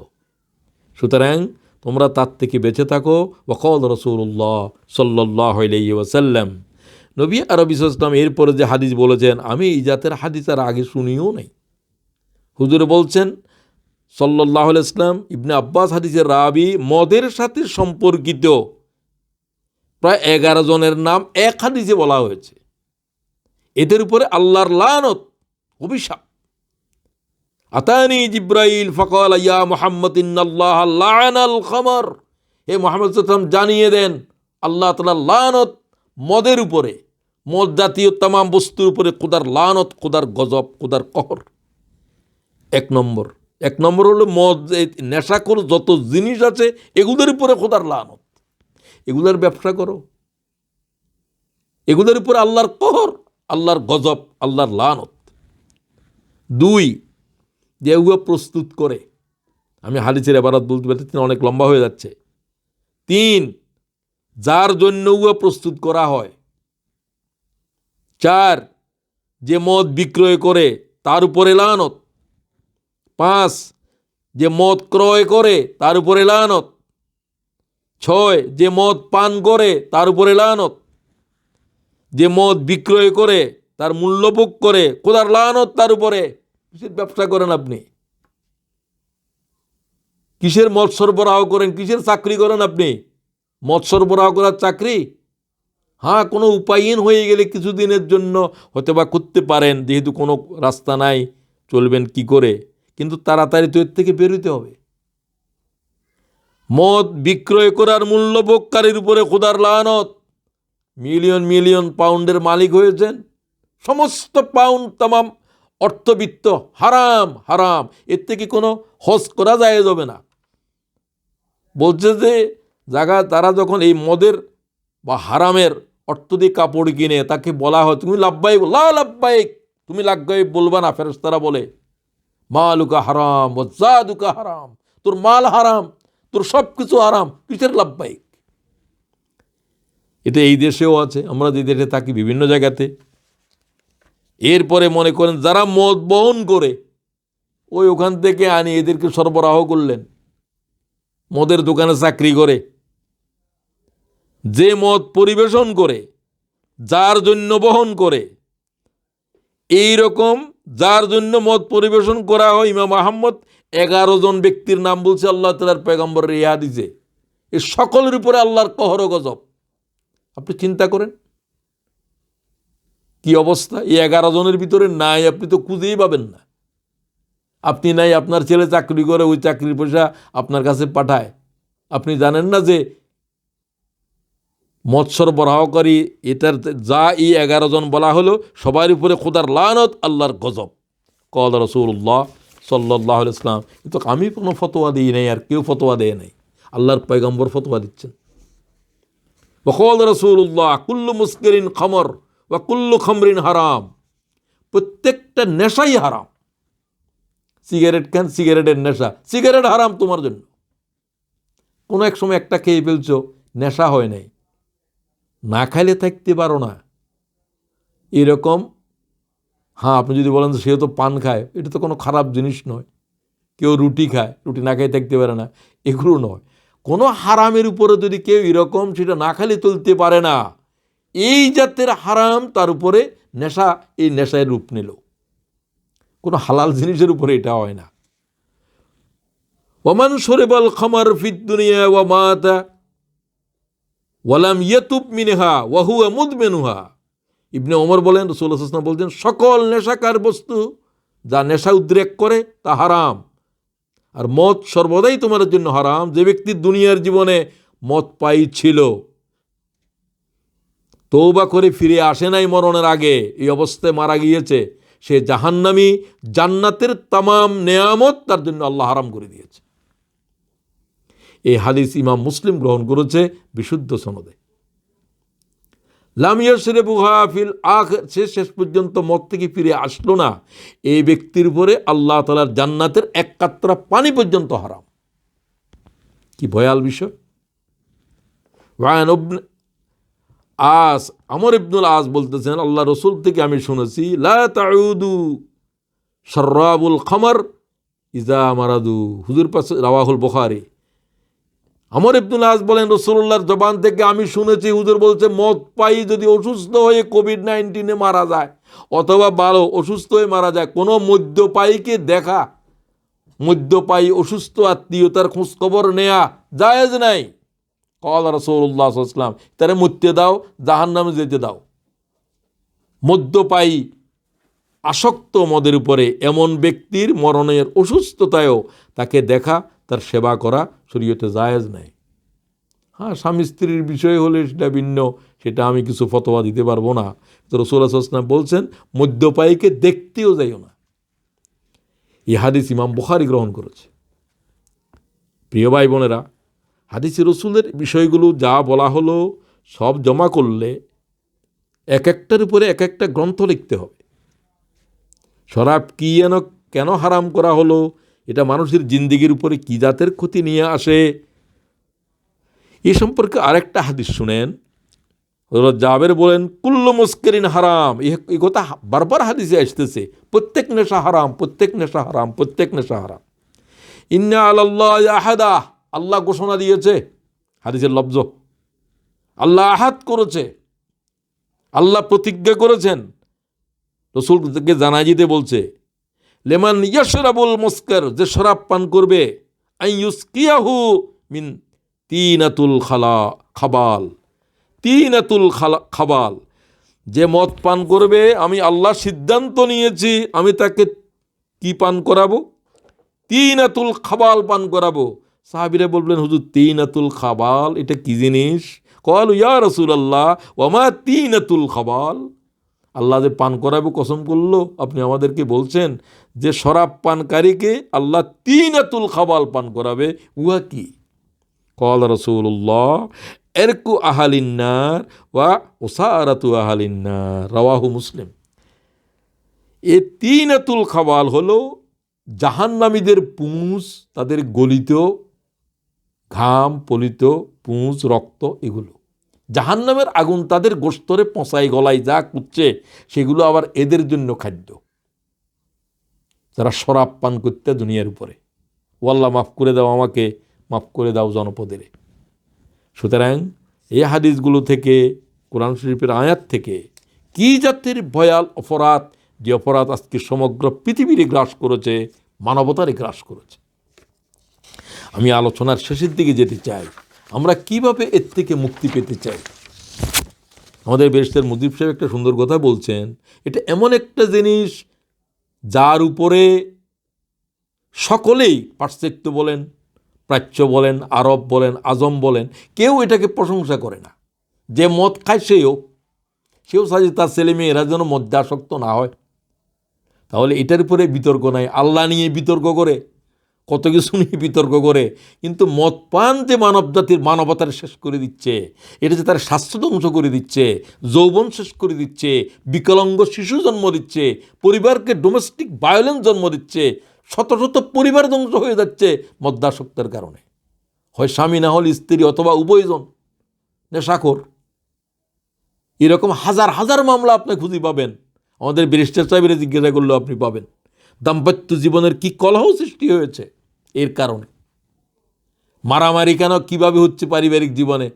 সুতরাং তোমরা তার থেকে বেঁচে থাকো। ওয়াকাল রাসূলুল্লাহ সাল্লাল্লাহু আলাইহি ওয়াসাল্লাম। নবী আরবি সাল্লাল্লাহু আলাইহি ওয়াসাল্লাম এরপরে যে হাদিস বলেছেন, আমি এই জাতের হাদিস আর আগে শুনিও নাই। হুজুর বলছেন সাল্লাল্লাহু আলাইহি ওয়াসাল্লাম, ইবনে আব্বাস হাদিসের রাবি, মদের সাথে সম্পর্কিত প্রায় 11 জনের নাম এক হাদিসে বলা হয়েছে। এদের উপরে আল্লাহর লানত, অভিশাপ। আতানি জিব্রাইল ফাকাল ইয়া মুহাম্মদ ইন্নাল্লাহ লাআনাল খামর, হে মুহাম্মদ সাল্লাল্লাহু আলাইহি ওয়াসাল্লাম জানিয়ে দেন, আল্লাহ তাআলা লানত মদের উপরে, মদ জাতীয় तमाम বস্তুর উপরে খোদার লানত, খোদার গজব, খোদার কহর। এক নম্বর হলো মদ, নেশাখোর যত জিনিস আছে এগুলোর উপরে খোদার লানত। এগুলোর ব্যবসা করো, এগুলোর উপরে আল্লাহর কহর, আল্লাহর গজব, আল্লাহর লানত। 2, যে উহা প্রস্তুত করে, আমি হাদিসের ইবারত বলতে পারছি, অনেক লম্বা হয়ে যাচ্ছে। 3, যার জন্য উহা প্রস্তুত করা হয়। 4, যে মদ বিক্রয় করে তার উপরে লানত। 5, যে মদ ক্রয় করে তার উপরে লানত। 6 যে মদ পান করে তার উপরে লানত। যে মদ বিক্রয় করে তার মূল্যভোগ করে খোদার লানত তার উপরে। কিসের ব্যবসা করেন আপনি? কিসের মদ সরবরাহ করেন? কিসের চাকরি করেন আপনি? মদ সরবরাহ করার চাকরি? হ্যাঁ, কোনো উপায়হীন হয়ে গেলে কিছুদিনের জন্য হয়তো বা করতে পারেন, যেহেতু কোনো রাস্তা নাই, চলবেন কি করে, কিন্তু তাড়াতাড়ি তো এর থেকে বেরোতে হবে। মদ বিক্রয় করার মূল্যভোগকারীর উপরে খোদার লানত। মিলিয়ন মিলিয়ন পাউন্ডের মালিক হয়েছেন, সমস্ত পাউন্ড তামাম অর্থবিত্ত হারাম হারাম, এর থেকে কোনো হজ করা যায় যাবে না। বলছে যে জায়গা তারা যখন এই মদের বা হারামের অর্থ দিয়ে কাপড় কিনে, তাকে বলা হয় তুমি লাব্বাইক লা লাব্বাইক, তুমি লাব্বাইক বলবা না। ফেরেশতারা বলে মালুকা হারাম ও জাদুকা হারাম, তোর মাল হারাম, তোর সব কিছু হারাম, কিসের লাব্বাইক? এটা এই দেশেও আছে, আমরা যে দেশে থাকি বিভিন্ন জায়গাতে। এরপরে মনে করেন যারা মদ বহন করে ওখান থেকে আনি এদেরকে সরবরাহ করলেন, মদের দোকানে চাকরি করে। যে মদ পরিবেশন করে, যার জন্য বহন করে, এই রকম যার জন্য মদ পরিবেশন করা হয়, ইমাম আহমদ 11 জন ব্যক্তির নাম বলছে আল্লাহ তাআলার পয়গম্বরের এই হাদিসে। এই সকলের উপরে আল্লাহর কহর ও গজব। আপনি চিন্তা করেন কি অবস্থা। এই 11 জনের ভিতরে নাই, আপনি তো খুঁজেই পাবেন না। আপনি নাই, আপনার ছেলে চাকরি করে, ওই চাকরির পয়সা আপনার কাছে পাঠায়। আপনি জানেন না যে মদ সরবরাহকারী এটার যা এই 11 জন বলা হলো, সবার উপরে খোদার লানত, আল্লাহর গজব। কল রাসূলুল্লাহ সাল্লাল্লাহু আলাইহি ওয়াসাল্লাম। কিন্তু আমি কোনো ফতোয়া দিই নাই, আর কেউ ফতোয়া দেয় নাই, আল্লাহর পয়গম্বর ফতোয়া দিচ্ছেন। ওয়াকাল রাসূলুল্লাহ কুল্লু মুসকিরিন খামর ওয়া কুল্লু খামরিন হারাম, প্রত্যেকটা নেশাই হারাম। সিগারেট খান, সিগারেটের নেশা, সিগারেট হারাম তোমার জন্য। কোনো এক সময় একটা খেয়ে ফেলছো, নেশা হয় নাই, না খাইলে থাকতে পারো না, এরকম। হ্যাঁ, আপনি যদি বলেন সে তো পান খায়, এটা তো কোনো খারাপ জিনিস নয়। কেউ রুটি খায়, রুটি না খাই থাকতে পারে না, এগুলো নয়। কোনো হারামের উপরে যদি কেউ এরকম সেটা না খালি তুলতে পারে না, এই জাতের হারাম তার উপরে নেশা, এই নেশায় রূপ নিল। কোনো হালাল জিনিসের উপরে এটা হয় না। ওমান শরিবাল খামার ফিদ দুনিয়া ওয়া মাতা ওয়ালাম ইয়াতুব মিনহা ওয়া হুয়া মুদমিনুহা। ইবনে ওমর বলেন, রাসূলুল্লাহ সাল্লাল্লাহু আলাইহি ওয়াসাল্লাম বলছেন, সকল নেশাকার বস্তু যা নেশা উদ্রেক করে তা হারাম। আর মদ সর্বদাই তোমার জন্য হারাম। যে ব্যক্তি দুনিয়ার জীবনে মদ পাই ছিল, তওবা করে ফিরে আসে নাই মরণের আগে, এই অবস্থায় মারা গিয়েছে, সে জাহান্নামী। জান্নাতের তামাম নেয়ামত তার জন্য আল্লাহ হারাম করে দিয়েছে। এই হাদিস ইমাম মুসলিম গ্রহণ করেছে বিশুদ্ধ সনদে। লাম ইয়াশরিবুহা ফিল আখির, সে শেষ পর্যন্ত মদ থেকে ফিরে আসলো না, এই ব্যক্তির উপরে আল্লাহ তাআলার জান্নাতের এক কাতরা পানি পর্যন্ত হারাম। কি ভয়াল বিষয়। ওয়ান ইবনে আস, আমর ইবনুল আস বলতেছেন, আল্লাহ রসুল থেকে আমি শুনেছি, লা তাউদু শাররাবুল খামর ইজা মারাদু। হুজুর পাশে রাওয়াহুল বুখারী। আমর ইবনুল আস বলেন, রাসূলুল্লাহর জবান থেকে আমি শুনেছি, হুজুর বলছে, মদ পাই যদি অসুস্থ হয়ে কোভিড-19 মারা যায়, অথবা ভালো অসুস্থ হয়ে মারা যায়, কোনো মদ্যপায়ীকে দেখা, মদ্যপায়ী অসুস্থ আত্মীয়তার খোঁজখবর নেয়া জায়েজ নাই। কল রাসূলুল্লাহ সাল্লাল্লাহু আলাইহি ওয়াসাল্লাম, তারে মরতে দাও, জাহান্নামে যেতে দাও। মদ্যপায়ী আসক্ত মদের উপরে এমন ব্যক্তির মরণের অসুস্থতায়ও তাকে দেখা, তার সেবা করা শরীয়তে জায়েজ নাই। হ্যাঁ, স্বামী স্ত্রীর বিষয় হলে সেটা ভিন্ন, সেটা আমি কিছু ফতোয়া দিতে পারবো না। তো রাসূলুল্লাহ সাল্লাল্লাহু আলাইহি ওয়াসাল্লাম বলছেন, মদ্যপায়ীকে দেখতেও যাইও না। এই হাদিস ইমাম বুখারী গ্রহণ করেছে। প্রিয় ভাই বোনেরা, হাদিসে রসুলের বিষয়গুলো যা বলা হলো সব জমা করলে এক একটার উপরে এক একটা গ্রন্থ লিখতে হবে। শরাব কি কেন হারাম করা হলো, এটা মানুষের জিন্দেগির উপরে কি জাতের ক্ষতি নিয়ে আসে, এ সম্পর্কে আরেকটা হাদিস শুনেন। জাবের বলেন, কুল্লু মুসকিরিন হারাম। এই কথা বারবার হাদিসে আসতেছে, প্রত্যেক নেশা হারাম, প্রত্যেক নেশা হারাম, প্রত্যেক নেশা হারাম। ইন্না আলাল্লাহি আহাদা, আল্লাহ ঘোষণা দিয়েছে, হাদিসের লফজ, আল্লাহ আহাদ করেছে, আল্লাহ প্রতিজ্ঞা করেছেন। রাসূলকে জানাই দিতে বলছে, লেমান ইয়াশরাবুল মুসকার, যে শরাব পান করবে, আইয়ুসকিয়াহু মিন তিনাতুল খাবাল, তিনাতুল খাবাল, যে মদ পান করবে, আমি আল্লাহ সিদ্ধান্ত নিয়েছি আমি তাকে কি পান করাবো? তিনাতুল খাবাল পান করাবো। সাহাবীরা বললেন, হুজুর তিনাতুল খাবাল এটা কি জিনিস? ক্বালু ইয়া রাসূলুল্লাহ ওয়া মা তিনাতুল খাবাল, আল্লাহ যে পান করাবো কসম করলো, আপনি আমাদেরকে বলছেন যে শরাব পানকারীকে আল্লাহ তিনাতুল খাবাল পান করাবে, উহা কি? ক্বাল রাসূলুল্লাহ এরকু আহালিন্নার ওয়া উসারাতু আহালিন্নার, রাওয়াহু মুসলিম। এ তিনাতুল খাবাল হলো জাহান্নামীদের পুঁজ, তাদের গলিত ঘাম, পলিত পুঁজ, রক্ত, এগুলো জাহান্নামের আগুন তাদের গোস্তরে পচাই গলায় যা কুচ্ছে, সেগুলো আবার এদের জন্য খাদ্য, যারা শরাব পান করতে দুনিয়ার উপরে। ও আল্লাহ মাফ করে দাও আমাকে, মাফ করে দাও জনপদের। সুতরাং এই হাদিসগুলো থেকে, কোরআন শরীফের আয়াত থেকে কি জাতির ভয়াল অপরাধ, যে অপরাধ আজকে সমগ্র পৃথিবীর গ্রাস করেছে, মানবতারই গ্রাস করেছে। আমি আলোচনার শেষের দিকে যেতে চাই, আমরা কিভাবে এর থেকে মুক্তি পেতে চাই। আমাদের বেরেশতের মুজিব সাহেব একটা সুন্দর কথা বলছেন, এটা এমন একটা জিনিস যার উপরে সকলেই, পাশ্চাত্য বলেন, প্রাচ্য বলেন, আরব বলেন, আজম বলেন, কেউ এটাকে প্রশংসা করে না। যে মদ খায় সেও চায় তার ছেলে মেয়েরা যেন মদ্যাসক্ত না হয়। তাহলে এটার উপরে বিতর্ক নাই। আল্লাহ নিয়ে বিতর্ক করে, কত কিছু নিয়ে বিতর্ক করে, কিন্তু মদ পান যে মানবজাতির মানবতার শেষ করে দিচ্ছে, এটা যে তার স্বাস্থ্য ধ্বংস করে দিচ্ছে, যৌবন শেষ করে দিচ্ছে, বিকলাঙ্গ শিশু জন্ম দিচ্ছে, পরিবারকে ডোমেস্টিক ভায়োলেন্স জন্ম দিচ্ছে, শত শত পরিবার ধ্বংস হয়ে যাচ্ছে মদ্যাসক্তের কারণে। হয় স্বামী না হল স্ত্রী, অথবা উভয়জন নেশাখোর। এরকম হাজার হাজার মামলা আপনি খুঁজে পাবেন, আমাদের ব্যারিস্টার সাহেবের জিজ্ঞাসা করলেও আপনি পাবেন। দাম্পত্য জীবনের কি কলহ সৃষ্টি হয়েছে এর কারণে। মারামারি কেন, কিভাবে হচ্ছে পারিবারিক জীবনে?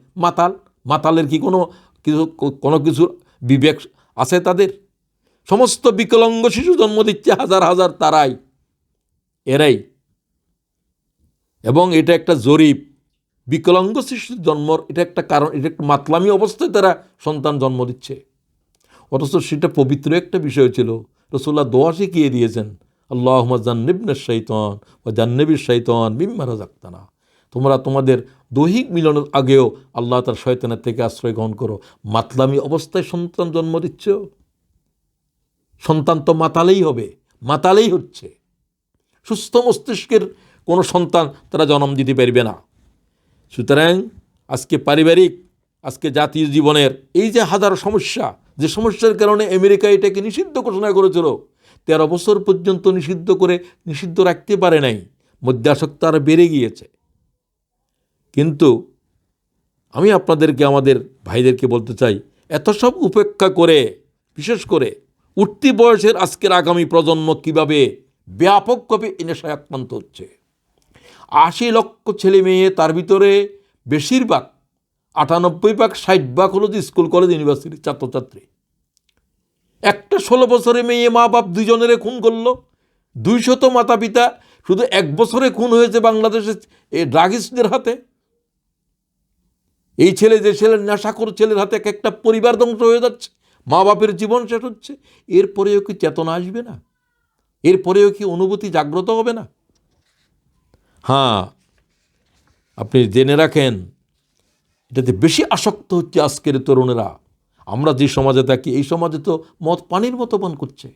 মাতালের কি কোনো কিছু বিবেক আছে তাদের? সমস্ত বিকলাঙ্গ শিশু জন্ম দিচ্ছে হাজার হাজার, এরাই। এবং এটা একটা জরিপ, বিকলাঙ্গ শিশুর জন্মর এটা একটা কারণ, এটা একটা মাতলামি অবস্থায় তারা সন্তান জন্ম দিচ্ছে। অথচ সেটা পবিত্র একটা বিষয় ছিল। রাসূলুল্লাহ দোয়া শিখিয়ে দিয়েছেন, আল্লাহুম্মা জান্নিবনা শাইতান ওয়া জান্নিবিশ শাইতান মিম্মা রাযাকতানা। তোমরা তোমাদের দৈহিক মিলনের আগেও আল্লাহ তার শয়তানের থেকে আশ্রয় গ্রহণ করো। মাতলামি অবস্থায় সন্তান জন্ম দিচ্ছ, সন্তান তো মাতালেই হবে, মাতালেই হচ্ছে। সুস্থ মস্তিষ্কের কোনো সন্তান তারা জন্ম দিতে পারবে না। সুতরাং আজকে পারিবারিক, আজকে জাতীয় জীবনের এই যে হাজার সমস্যা, যে সমস্যার কারণে আমেরিকা এটাকে নিষিদ্ধ ঘোষণা করেছিল, 13 বছর পর্যন্ত নিষিদ্ধ রাখতে পারে নাই, মদ্যাসক্ত আরও বেড়ে গিয়েছে। কিন্তু আমি আপনাদেরকে, আমাদের ভাইদেরকে বলতে চাই, এত সব উপেক্ষা করে, বিশেষ করে উঠতি বয়সের আজকের আগামী প্রজন্ম কিভাবে ব্যাপকভাবে এ নেশায় আক্রান্ত হচ্ছে। 80 লক্ষ ছেলে মেয়ে, তার ভিতরে বেশিরভাগ 98%, 60% হলো যে স্কুল কলেজ ইউনিভার্সিটির ছাত্রছাত্রী। একটা 16 বছরের মেয়ে মা বাপ দুজনেরে খুন করলো। 200 মাতা পিতা শুধু 1 বছরে খুন হয়েছে বাংলাদেশের এই ড্রাগিস্টদের হাতে। এই ছেলে, যে ছেলের নেশাখোর ছেলের হাতে এক একটা পরিবার ধ্বংস হয়ে যাচ্ছে, মা বাপের জীবন শেষ হচ্ছে। এরপরেও কি চেতনা আসবে না? এরপরেও কি অনুভূতি জাগ্রত হবে না? হ্যাঁ, আপনি জেনে রাখেন, এটাতে বেশি আসক্ত হচ্ছে আজকের তরুণেরা। আমরা যে সমাজে থাকি, এই সমাজে তো মদ পানির মতো পান করছে।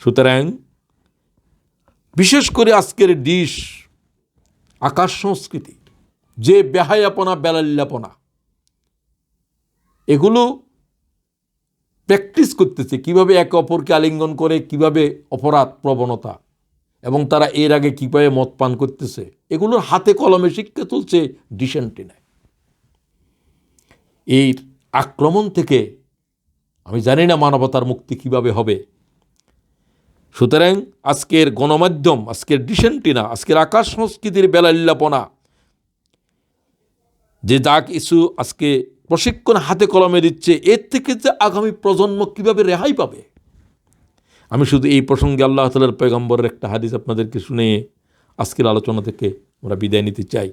সুতরাং বিশেষ করে আজকের ডিশ, আকাশ সংস্কৃতি, যে বেহায়াপনা, বেলাল্লাপনা, এগুলো প্র্যাকটিস করতেছে, কিভাবে একে অপরকে আলিঙ্গন করে, কিভাবে অপরাধ প্রবণতা, এবং তারা এর আগে কীভাবে মদ পান করতেছে, এগুলোর হাতে কলমে শিক্ষা তুলছে ডিসেন্টিনায়। এই আক্রমণ থেকে আমি জানি না মানবতার মুক্তি কিভাবে হবে। সুতরাং আজকের গণমাধ্যম, আজকের ডিসেন্টিনা, আজকের আকাশ সংস্কৃতির বেলাল্লাপনা, যে যা কিছু আজকে প্রশিক্ষণ হাতে কলমে দিচ্ছে, এর থেকে যে আগামী প্রজন্ম কিভাবে রেহাই পাবে। আমি শুধু এই প্রসঙ্গে আল্লাহ তাআলার পয়গম্বরের একটা হাদিস আপনাদেরকে শুনে আজকের আলোচনা থেকে আমরা বিদায় নিতে চাই।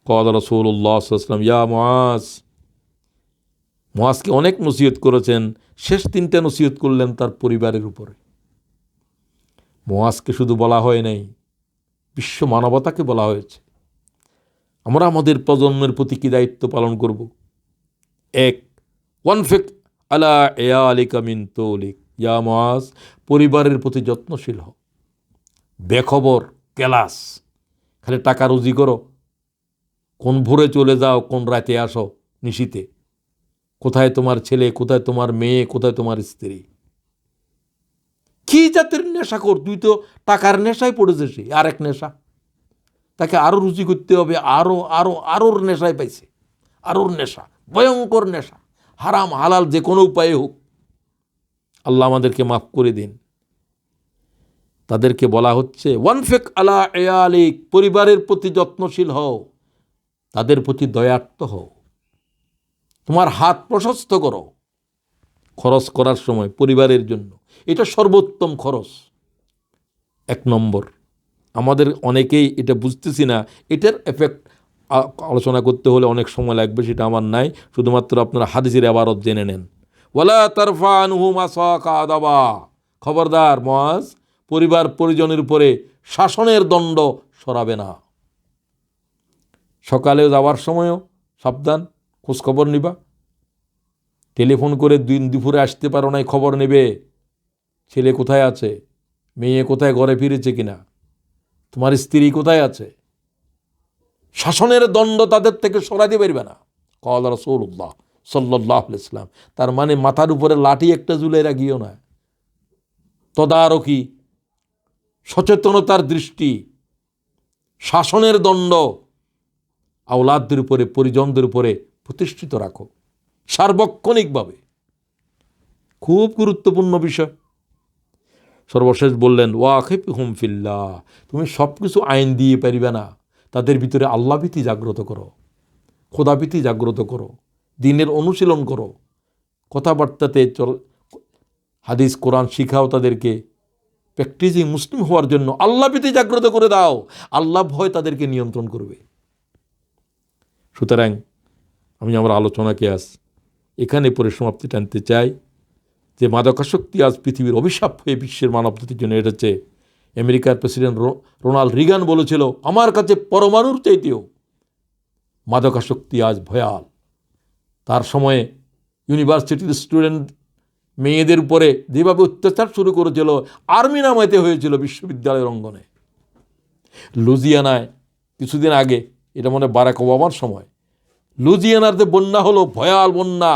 ক্বালা রাসূলুল্লাহ সাল্লাল্লাহু আলাইহি ওয়াসাল্লাম, ইয়া মুআজ, মুআজকে অনেক নসিহত করেছেন, শেষ 3টা নসিহত করলেন তার পরিবারের উপরে। মুআজকে শুধু বলা হয় নাই, বিশ্ব মানবতাকে বলা হয়েছে। আমরা আমাদের প্রজন্মের প্রতি কী দায়িত্ব পালন করব? 1, ওয়ানফিক আলা ইয়ালিকা মিন তৌলিক, ইয়া মুআজ, পরিবারের প্রতি যত্নশীল হও। বেখবর কেলাস, খালি টাকা রুজি করো, কোন ভোরে চলে যাও, কোন রাতে আসো, নিশীতে। কোথায় তোমার ছেলে, কোথায় তোমার মেয়ে, কোথায় তোমার স্ত্রী? কি জাতের নেশা কর? তুই তো টাকার নেশায় পড়েছে, সে আরেক নেশা, তাকে আরও রুচি করতে হবে, আরোর নেশায় পাইছে, আরোর নেশা, ভয়ঙ্কর নেশা, হারাম হালাল যে কোনো উপায়ে হোক। আল্লাহ আমাদেরকে মাফ করে দিন। তাদেরকে বলা হচ্ছে ওয়ানফিক আলা ইয়ালিক, পরিবারের প্রতি যত্নশীল হও, তাদের প্রতি দয়ার্থ হও, তোমার হাত প্রশস্ত করো খরচ করার সময় পরিবারের জন্য। এটা সর্বোত্তম খরচ। 1 নম্বর, আমাদের অনেকেই এটা বুঝতেছি না। এটার এফেক্ট আলোচনা করতে হলে অনেক সময় লাগবে, সেটা আমার নাই। শুধুমাত্র আপনারা হাদিসের ইবারত জেনে নেন। ওয়ালা তারফা আনহুম আসাকা আদাবা, খবরদার মুআজ, পরিবার পরিজনের উপরে শাসনের দণ্ড সরাবে না। সকালে যাওয়ার সময়ও সাবধান, খোঁজখবর নিবা। টেলিফোন করে দুপুরে আসতে পারো নাই, খবর নেবে ছেলে কোথায় আছে, মেয়ে কোথায়, ঘরে ফিরেছে কিনা, তোমার স্ত্রী কোথায় আছে। শাসনের দণ্ড তাদের থেকে সরাতে পারবে না। ক্বালা রাসূলুল্লাহ সাল্লাল্লাহু আলাইহি ওয়াসাল্লাম, তার মানে মাথার উপরে লাঠি একটা ঝুলে রাখিও না। তদারকি, সচেতনতার দৃষ্টি, শাসনের দণ্ড আওলাদদের উপরে, পরিজনদের উপরে প্রতিষ্ঠিত রাখো সার্বক্ষণিকভাবে। খুব গুরুত্বপূর্ণ বিষয়। সর্বশেষ বললেন ওয়াখিফহুম ফিল্লাহ, তুমি সব কিছু আইন দিয়ে পারিবে না, তাদের ভিতরে আল্লাহভীতি জাগ্রত করো, খোদাভীতি জাগ্রত করো, দ্বীনের অনুশীলন করো, কথাবার্তাতে হাদিস কোরআন শিখাও, তাদেরকে প্র্যাকটিসিং মুসলিম হওয়ার জন্য আল্লাহভীতি জাগ্রত করে দাও। আল্লাহ ভয় তাদেরকে নিয়ন্ত্রণ করবে। সুতরাং আমি আমার আলোচনাকে আজ এখানে পরিসমাপ্তি টানতে চাই যে মাদকাসক্তি আজ পৃথিবীর অভিশাপ হয়ে বিশ্বের মানবজাতির জন্য এসেছে। আমেরিকার প্রেসিডেন্ট রোনাল্ড রিগান বলেছিল, আমার কাছে পরমাণুর চাইতেও মাদকাসক্তি আজ ভয়াল। তার সময়ে ইউনিভার্সিটির স্টুডেন্ট মেয়েদের উপরে যেভাবে অত্যাচার শুরু করেছিল, আর্মি নামাইতে হয়েছিল বিশ্ববিদ্যালয়ের অঙ্গনে। লুজিয়ানায় কিছুদিন আগে, এটা মনে বারাক ওবামার সময়, লুজিয়ানার যে বন্যা হলো, ভয়াল বন্যা,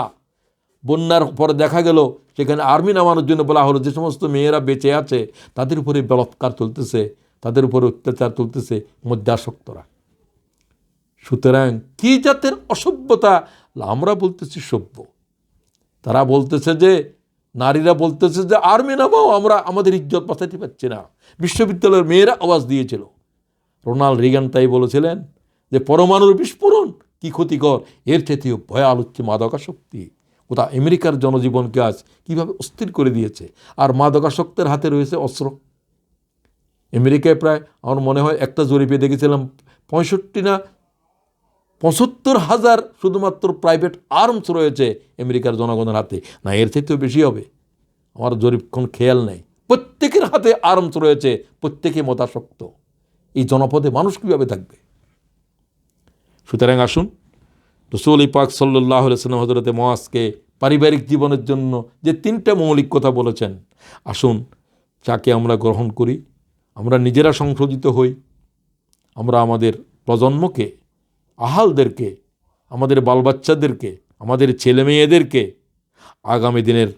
বন্যার পরে দেখা গেল সেখানে আর্মি নামানোর জন্য বলা হলো যে সমস্ত মেয়েরা বেঁচে আছে তাদের উপরে বলাৎকার চলতেছে, তাদের উপরে অত্যাচার চলতেছে মদ্যাসক্তরা। সুতরাং কি জাতের অসভ্যতা! আমরা বলতেছি সভ্য, তারা বলতেছে যে, নারীরা বলতেছে যে আর্মি নামাও, আমরা আমাদের ইজ্জত বাঁচাতে পারছি না। বিশ্ববিদ্যালয়ের মেয়েরা আওয়াজ দিয়েছিল। রোনাল্ড রিগান তাই বলেছিলেন যে পরমাণুর বিস্ফোরণ কি ক্ষতিকর, এর চেয়েও ভয়াল হচ্ছে মাদকাসক্তি। ওটা আমেরিকার জনজীবনকে আজ কীভাবে অস্থির করে দিয়েছে। আর মাদকাসক্তের হাতে রয়েছে অস্ত্র। আমেরিকায় প্রায়, আমার মনে হয় একটা জরিপে দেখেছিলাম 65 না 75,000 শুধুমাত্র প্রাইভেট আর্মস রয়েছে আমেরিকার জনগণের হাতে। না, এর চাইতেও বেশি হবে, আমার জরিপ কোন খেয়াল নেই। প্রত্যেকের হাতে আর্মস রয়েছে, প্রত্যেকে মতাসক্ত। এই জনপদে মানুষ কীভাবে থাকবে? সুতরাং আসুন, রাসূল পাক সাল্লাল্লাহু আলাইহি ওয়াসাল্লাম হযরতে মুআজকে পারিবারিক জীবনের জন্য যে 3টা মৌলিক কথা বলেছেন, আসুন যাকে আমরা গ্রহণ করি, আমরা নিজেরা সংশোধিত হই, আমরা আমাদের প্রজন্মকে, আহালদেরকে, আমাদের বালবাচ্চাদেরকে, আমাদের ছেলে মেয়েদেরকে আগামী দিনের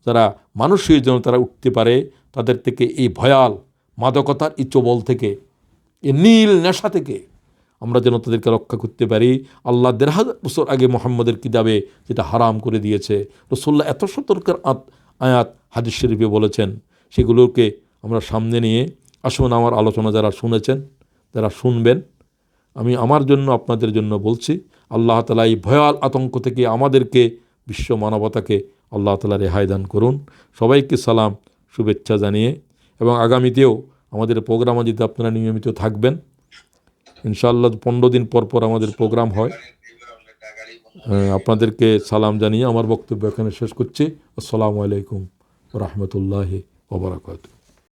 যারা মানুষ হয়ে যেন তারা উঠতে পারে, তাদের থেকে এই ভয়াল মাদকতার এই চবল থেকে, এই নীল নেশা থেকে আমরা যেন তাদেরকে রক্ষা করতে পারি। আল্লাহ ১,৫০০ বছর আগে মুহাম্মদের কিতাবে যেটা হারাম করে দিয়েছে, রাসূলুল্লাহ এত সতর্কের আয়াত হাদিস শরীফে বলেছেন, সেগুলোকে আমরা সামনে নিয়ে আসুন। আমার আলোচনা যারা শুনেছেন, যারা শুনবেন, আমি আমার জন্য আপনাদের জন্য বলছি, আল্লাহ তাআলা এই ভয়াল আতঙ্ক থেকে আমাদেরকে, বিশ্ব মানবতাকে আল্লাহ তাআলা রেহাই দান করুন। সবাইকে সালাম, শুভেচ্ছা জানিয়ে, এবং আগামীতেও আমাদের প্রোগ্রামে যদি আপনারা নিয়মিত থাকবেন, ইনশাআল্লাহ 15 দিন পর পর আমাদের প্রোগ্রাম হয়। আপনাদেরকে সালাম জানিয়ে আমার বক্তব্য এখানে শেষ করছি। আসসালামু আলাইকুম ওয়া রাহমাতুল্লাহি ওয়া বারাকাতুহু।